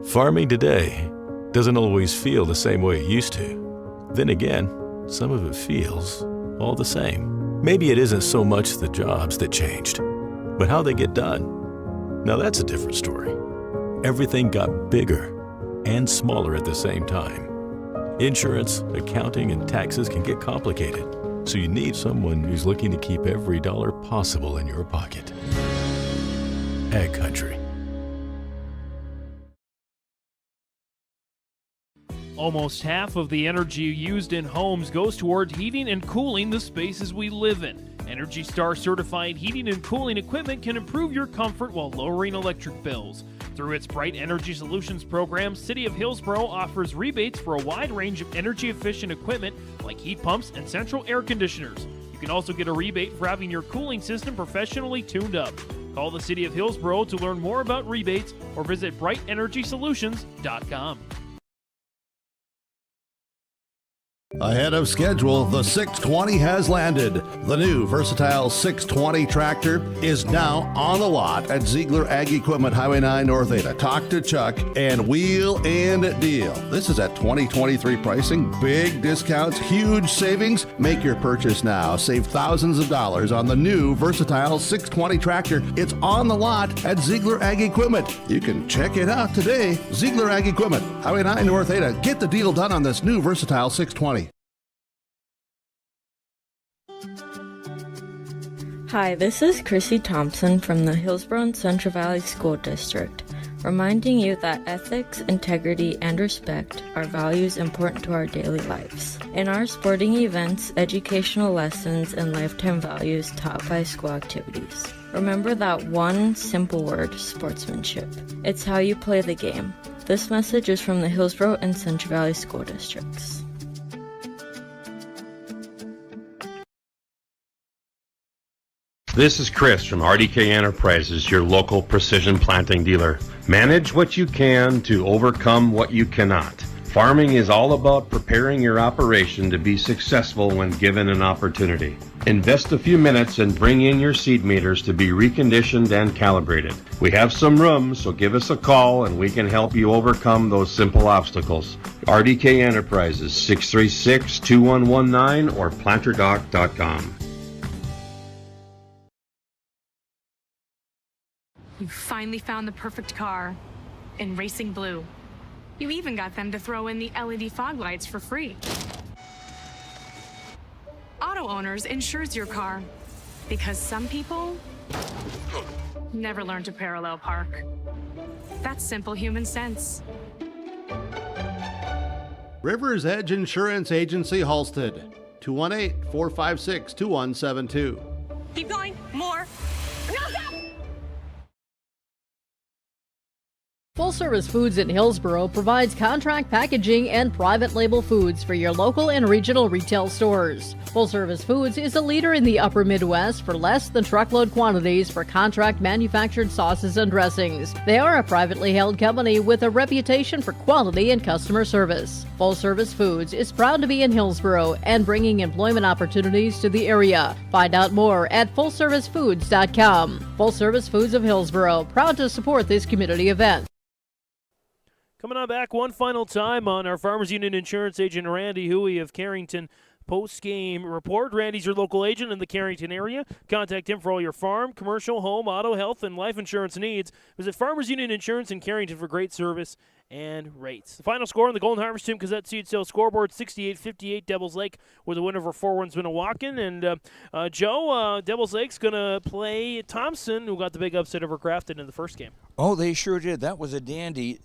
Speaker 24: Farming today doesn't always feel the same way it used to. Then again, some of it feels all the same. Maybe it isn't so much the jobs that changed, but how they get done. Now that's a different story. Everything got bigger and smaller at the same time. Insurance, accounting, and taxes can get complicated, so you need someone who's looking to keep every dollar possible in your pocket. Ag Country.
Speaker 4: Almost half of the energy used in homes goes toward heating and cooling the spaces we live in. Energy Star certified heating and cooling equipment can improve your comfort while lowering electric bills. Through its Bright Energy Solutions program, City of Hillsboro offers rebates for a wide range of energy-efficient equipment like heat pumps and central air conditioners. You can also get a rebate for having your cooling system professionally tuned up. Call the City of Hillsboro to learn more about rebates or visit brightenergysolutions.com.
Speaker 9: Ahead of schedule, the 620 has landed. The new versatile 620 tractor is now on the lot at Ziegler Ag Equipment, Highway 9 North Ada. Talk to Chuck and wheel and deal. This is at 2023 pricing, big discounts, huge savings. Make your purchase now. Save thousands of dollars on the new versatile 620 tractor. It's on the lot at Ziegler Ag Equipment. You can check it out today. Ziegler Ag Equipment, Highway 9 North Ada. Get the deal done on this new versatile 620.
Speaker 3: Hi, this is Chrissy Thompson from the Hillsboro and Central Valley School District, reminding you that ethics, integrity, and respect are values important to our daily lives. In our sporting events, educational lessons, and lifetime values taught by school activities. Remember that one simple word, sportsmanship. It's how you play the game. This message is from the Hillsboro and Central Valley School Districts.
Speaker 21: This is Chris from RDK Enterprises, your local precision planting dealer. Manage what you can to overcome what you cannot. Farming is all about preparing your operation to be successful when given an opportunity. Invest a few minutes and bring in your seed meters to be reconditioned and calibrated. We have some room, so give us a call and we can help you overcome those simple obstacles. RDK Enterprises, 636-2119 or planterdoc.com.
Speaker 22: You finally found the perfect car in racing blue. You even got them to throw in the LED fog lights for free. Auto Owners insures your car because some people never learn to parallel park. That's simple human sense.
Speaker 9: Rivers Edge Insurance Agency, Halstead, 218-456-2172.
Speaker 22: Keep going, more. No,
Speaker 7: Full Service Foods in Hillsboro provides contract packaging and private label foods for your local and regional retail stores. Full Service Foods is a leader in the upper Midwest for less than truckload quantities for contract manufactured sauces and dressings. They are a privately held company with a reputation for quality and customer service. Full Service Foods is proud to be in Hillsboro and bringing employment opportunities to the area. Find out more at fullservicefoods.com. Full Service Foods of Hillsboro, proud to support this community event.
Speaker 4: Coming on back one final time on our Farmers Union Insurance agent Randy Huey of Carrington post-game report. Randy's your local agent in the Carrington area. Contact him for all your farm, commercial, home, auto, health, and life insurance needs. Visit Farmers Union Insurance in Carrington for great service and rates. The final score on the Golden Harvest Team Gazette Seed Sales scoreboard, 68-58 Devils Lake with a win over 4 Winds-Minnewaukan. And Joe, Devils Lake's going to play Thompson, who got the big upset over Grafton in the first game.
Speaker 1: Oh, they sure did. That was a dandy.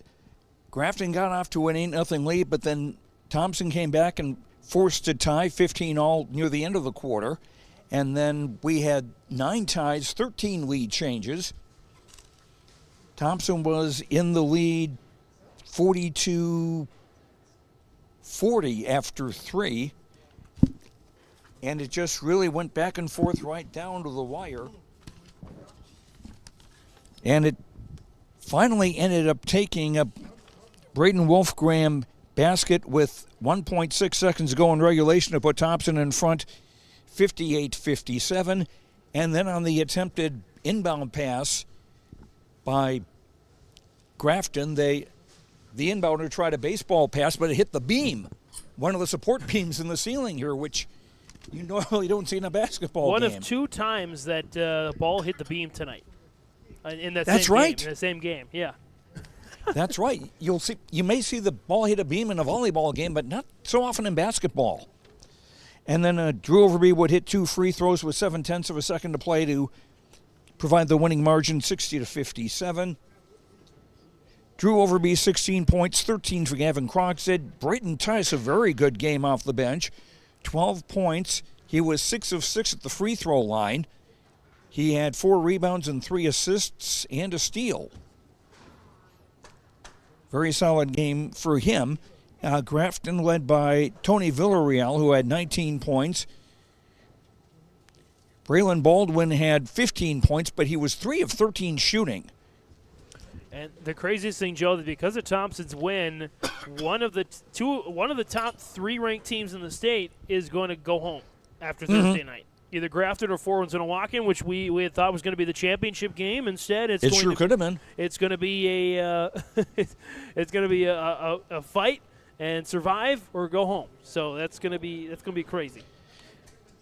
Speaker 1: Grafton got off to an 8-0 lead, but then Thompson came back and forced a tie, 15-all near the end of the quarter. And then we had 9 ties, 13 lead changes. Thompson was in the lead 42-40 after 3. And it just really went back and forth right down to the wire. And it finally ended up taking a Braden Wolfgram basket with 1.6 seconds to go in regulation to put Thompson in front 58-57. And then on the attempted inbound pass by Grafton, the inbounder tried a baseball pass, but it hit the beam, one of the support beams in the ceiling here, which you normally don't see in a basketball
Speaker 4: game.
Speaker 1: One
Speaker 4: of 2 times that the ball hit the beam tonight. In that
Speaker 1: That's
Speaker 4: same
Speaker 1: right.
Speaker 4: game, in the same game, yeah.
Speaker 1: That's right. You may see the ball hit a beam in a volleyball game, but not so often in basketball. And then Drew Overby would hit 2 free throws with 0.7 of a second to play to provide the winning margin, 60-57. Drew Overby, 16 points, 13 for Gavin Croxted. Brayton Tice, a very good game off the bench, 12 points. He was 6 of 6 at the free throw line. He had 4 rebounds and 3 assists and a steal. Very solid game for him. Grafton led by Tony Villarreal, who had 19 points. Braylon Baldwin had 15 points, but he was 3 of 13 shooting.
Speaker 4: And the craziest thing, Joe, that because of Thompson's win, one of the top 3 ranked teams in the state is going to go home after Thursday night. Either Grafton or 4 Winds-Minnewaukan, which we had thought was going to be the championship game. Instead, it
Speaker 1: sure could have been.
Speaker 4: It's going to be a a fight and survive or go home. So that's going to be crazy.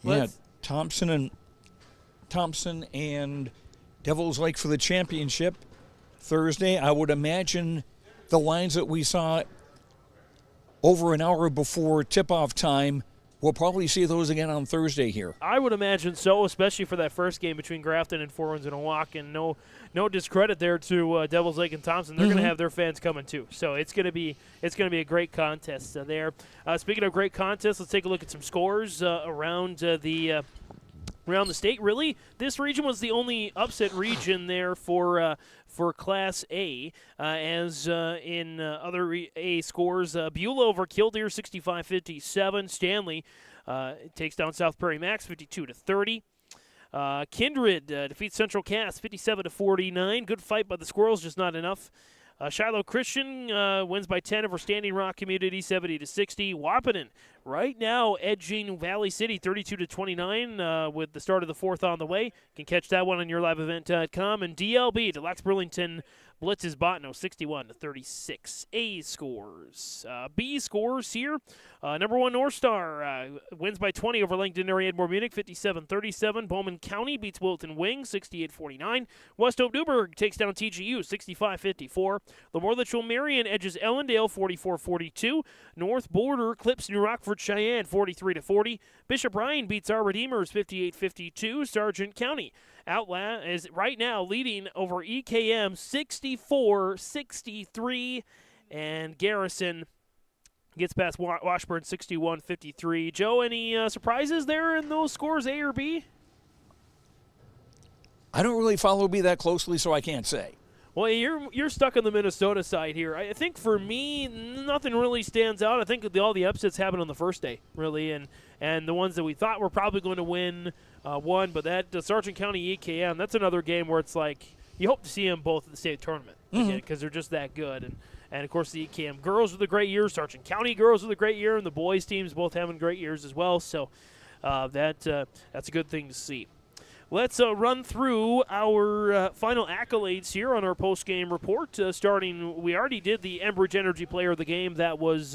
Speaker 1: Yeah, Thompson and Devils Lake for the championship Thursday. I would imagine the lines that we saw over an hour before tip-off time, we'll probably see those again on Thursday here.
Speaker 4: I would imagine so, especially for that first game between Grafton and 4 Winds-Minnewaukan. No discredit there to Devils Lake and Thompson. They're going to have their fans coming too, so it's going to be a great contest there. Speaking of great contests, let's take a look at some scores around the state. Really, this region was the only upset region there for Class A. In other A scores, Beulah over Killdeer 65-57. Stanley takes down South Prairie Max 52-30. Kindred defeats Central Cass 57-49. Good fight by the Squirrels, just not enough. Shiloh Christian wins by 10 over Standing Rock Community 70-60. Wapenen right now edging Valley City 32-29 with the start of the 4th on the way. You can catch that one on yourliveevent.com. And DLB, Deluxe Burlington blitzes Botno 61-36. A scores. B scores here. Number 1 North Star wins by 20 over Langdon area Edmore Munich 57-37. Bowman County beats Wilton Wing 68-49. West Hope Newburgh takes down TGU 65-54. Lemoore Litchfield Marion edges Ellendale 44-42. North Border clips New Rockford Cheyenne 43-40. Bishop Ryan beats our Redeemers 58-52. Sargent County is right now leading over EKM 64-63, and Garrison gets past Washburn 61-53. Joe, any surprises there in those scores, A or B?
Speaker 1: I don't really follow B that closely, so I can't say.
Speaker 4: Well, you're stuck on the Minnesota side here. I think for me, nothing really stands out. I think all the upsets happened on the first day, really, and the ones that we thought were probably going to win won. But that Sargent County EKM, that's another game where it's like you hope to see them both at the state tournament because they're just that good. And of course, the EKM girls with a great year, Sargent County girls with a great year, and the boys teams both having great years as well. So that's a good thing to see. Let's run through our final accolades here on our post-game report. Starting, we already did the Enbridge Energy Player of the Game. That was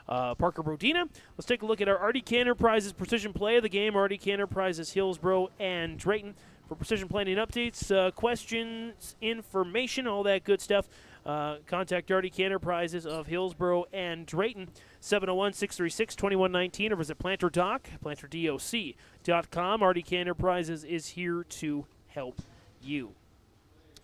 Speaker 4: Parker Brodina. Let's take a look at our RDK Enterprises Precision Play of the Game. RDK Enterprises Hillsborough and Drayton. For precision planning updates, questions, information, all that good stuff, contact RDK Enterprises of Hillsborough and Drayton, 701-636-2119, or visit planterdoc.com. RDK Enterprises is here to help you.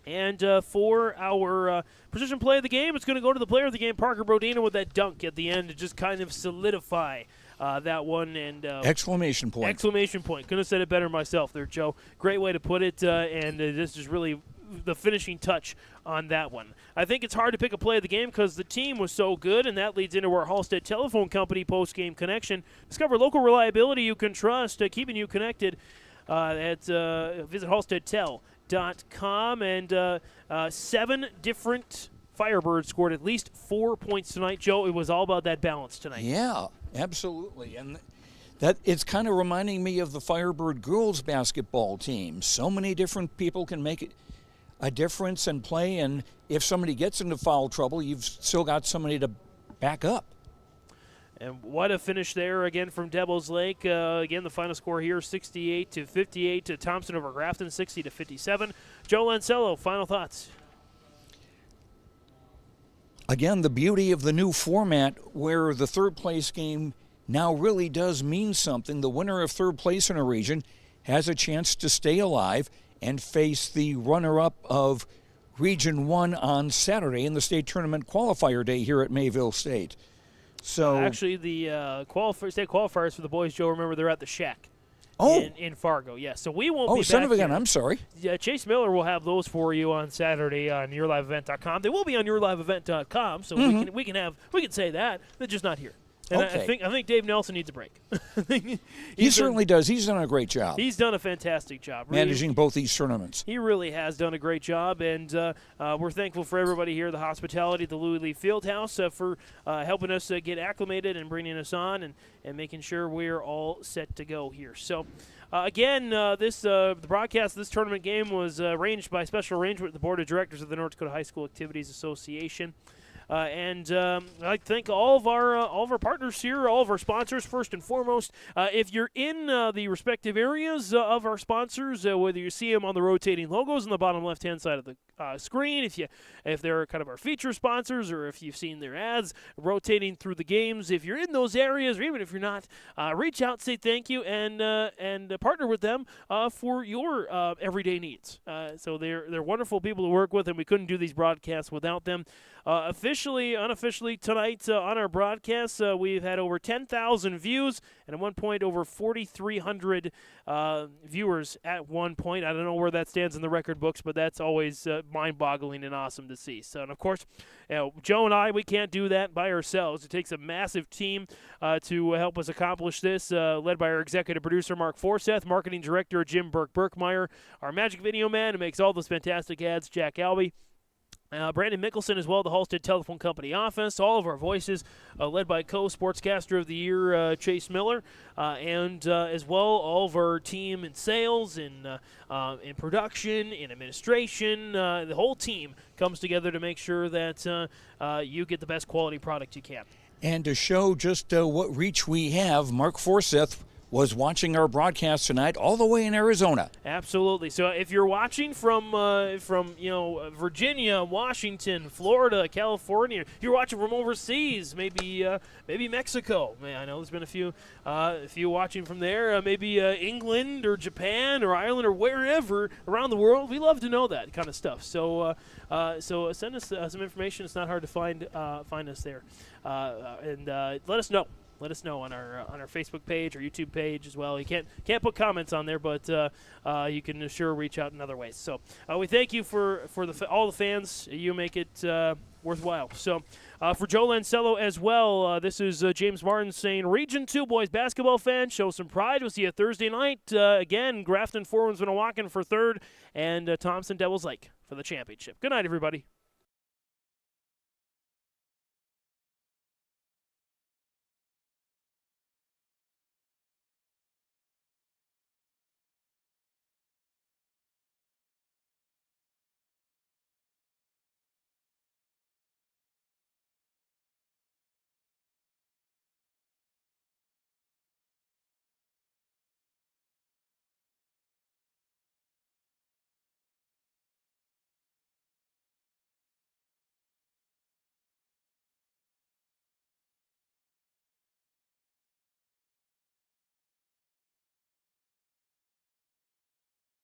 Speaker 4: And for our precision play of the game, it's going to go to the player of the game, Parker Brodina, with that dunk at the end to just kind of solidify that one. And
Speaker 1: exclamation point.
Speaker 4: Exclamation point. Couldn't have said it better myself there, Joe. Great way to put it, and this is really the finishing touch on that one. I think it's hard to pick a play of the game because the team was so good, and that leads into our Halstead Telephone Company post-game connection. Discover local reliability you can trust, keeping you connected at visit halsteadtel.com. And 7 different Firebirds scored at least 4 points tonight. Joe, it was all about that balance tonight.
Speaker 1: Yeah, absolutely. And that it's kind of reminding me of the Firebird girls basketball team. So many different people can make it a difference and play, and if somebody gets into foul trouble, you've still got somebody to back up.
Speaker 4: And what a finish there again from Devils Lake. Again, the final score here, 68-58 to Thompson over Grafton, 60-57. Joe Lancello, final thoughts.
Speaker 1: Again, the beauty of the new format where the third place game now really does mean something. The winner of third place in a region has a chance to stay alive and face the runner-up of Region 1 on Saturday in the state tournament qualifier day here at Mayville State. So
Speaker 4: actually, the state qualifiers for the boys, Joe, remember they're at the Shack in Fargo. Yeah, so we won't be back
Speaker 1: son of a gun,
Speaker 4: here.
Speaker 1: I'm sorry.
Speaker 4: Yeah, Chase Miller will have those for you on Saturday on yourliveevent.com. They will be on yourliveevent.com, so we can say that. They're just not here. And
Speaker 1: okay.
Speaker 4: I think Dave Nelson needs a break.
Speaker 1: He certainly does. He's done a great job.
Speaker 4: He's done a fantastic job.
Speaker 1: Managing both these tournaments.
Speaker 4: He really has done a great job, and we're thankful for everybody here, the hospitality at the Louis Lee Fieldhouse, for helping us get acclimated and bringing us on and making sure we're all set to go here. So, again, the broadcast of this tournament game was arranged by special arrangement with the Board of Directors of the North Dakota High School Activities Association. And I'd like to thank all of our partners here, all of our sponsors, first and foremost. If you're in the respective areas of our sponsors, whether you see them on the rotating logos on the bottom left-hand side of the screen, if they're kind of our feature sponsors, or if you've seen their ads rotating through the games, if you're in those areas, or even if you're not, reach out, say thank you, and partner with them for your everyday needs. So they're wonderful people to work with, and we couldn't do these broadcasts without them. Officially, unofficially, tonight on our broadcast, we've had over 10,000 views, and at one point over 4,300 viewers at one point. I don't know where that stands in the record books, but that's always mind-boggling and awesome to see. So, and of course, Joe and I, we can't do that by ourselves. It takes a massive team to help us accomplish this, led by our executive producer, Mark Forseth, marketing director, Jim Burke-Burkmeyer, our magic video man who makes all those fantastic ads, Jack Albee, Brandon Mickelson as well, the Halstead Telephone Company office, all of our voices led by co-sportscaster of the year, Chase Miller, and as well all of our team in sales, in production, in administration. The whole team comes together to make sure that you get the best quality product you can.
Speaker 1: And to show just what reach we have, Mark Forseth was watching our broadcast tonight all the way in Arizona.
Speaker 4: Absolutely. So if you're watching from Virginia, Washington, Florida, California, you're watching from overseas, maybe Mexico. I know there's been a few watching from there. Maybe England or Japan or Ireland or wherever around the world. We love to know that kind of stuff. So send us some information. It's not hard to find us there, and let us know. let us know on our Facebook page or YouTube page as well. You can't put comments on there, but you can sure reach out in other ways. So we thank you for all the fans. You make it worthwhile. So for Joe Lancello as well, this is James Martin saying, Region 2 boys basketball fans, show some pride. We'll see you Thursday night. Again, Grafton 4 Winds-Minnewaukan for third, and Thompson Devils Lake for the championship. Good night, everybody.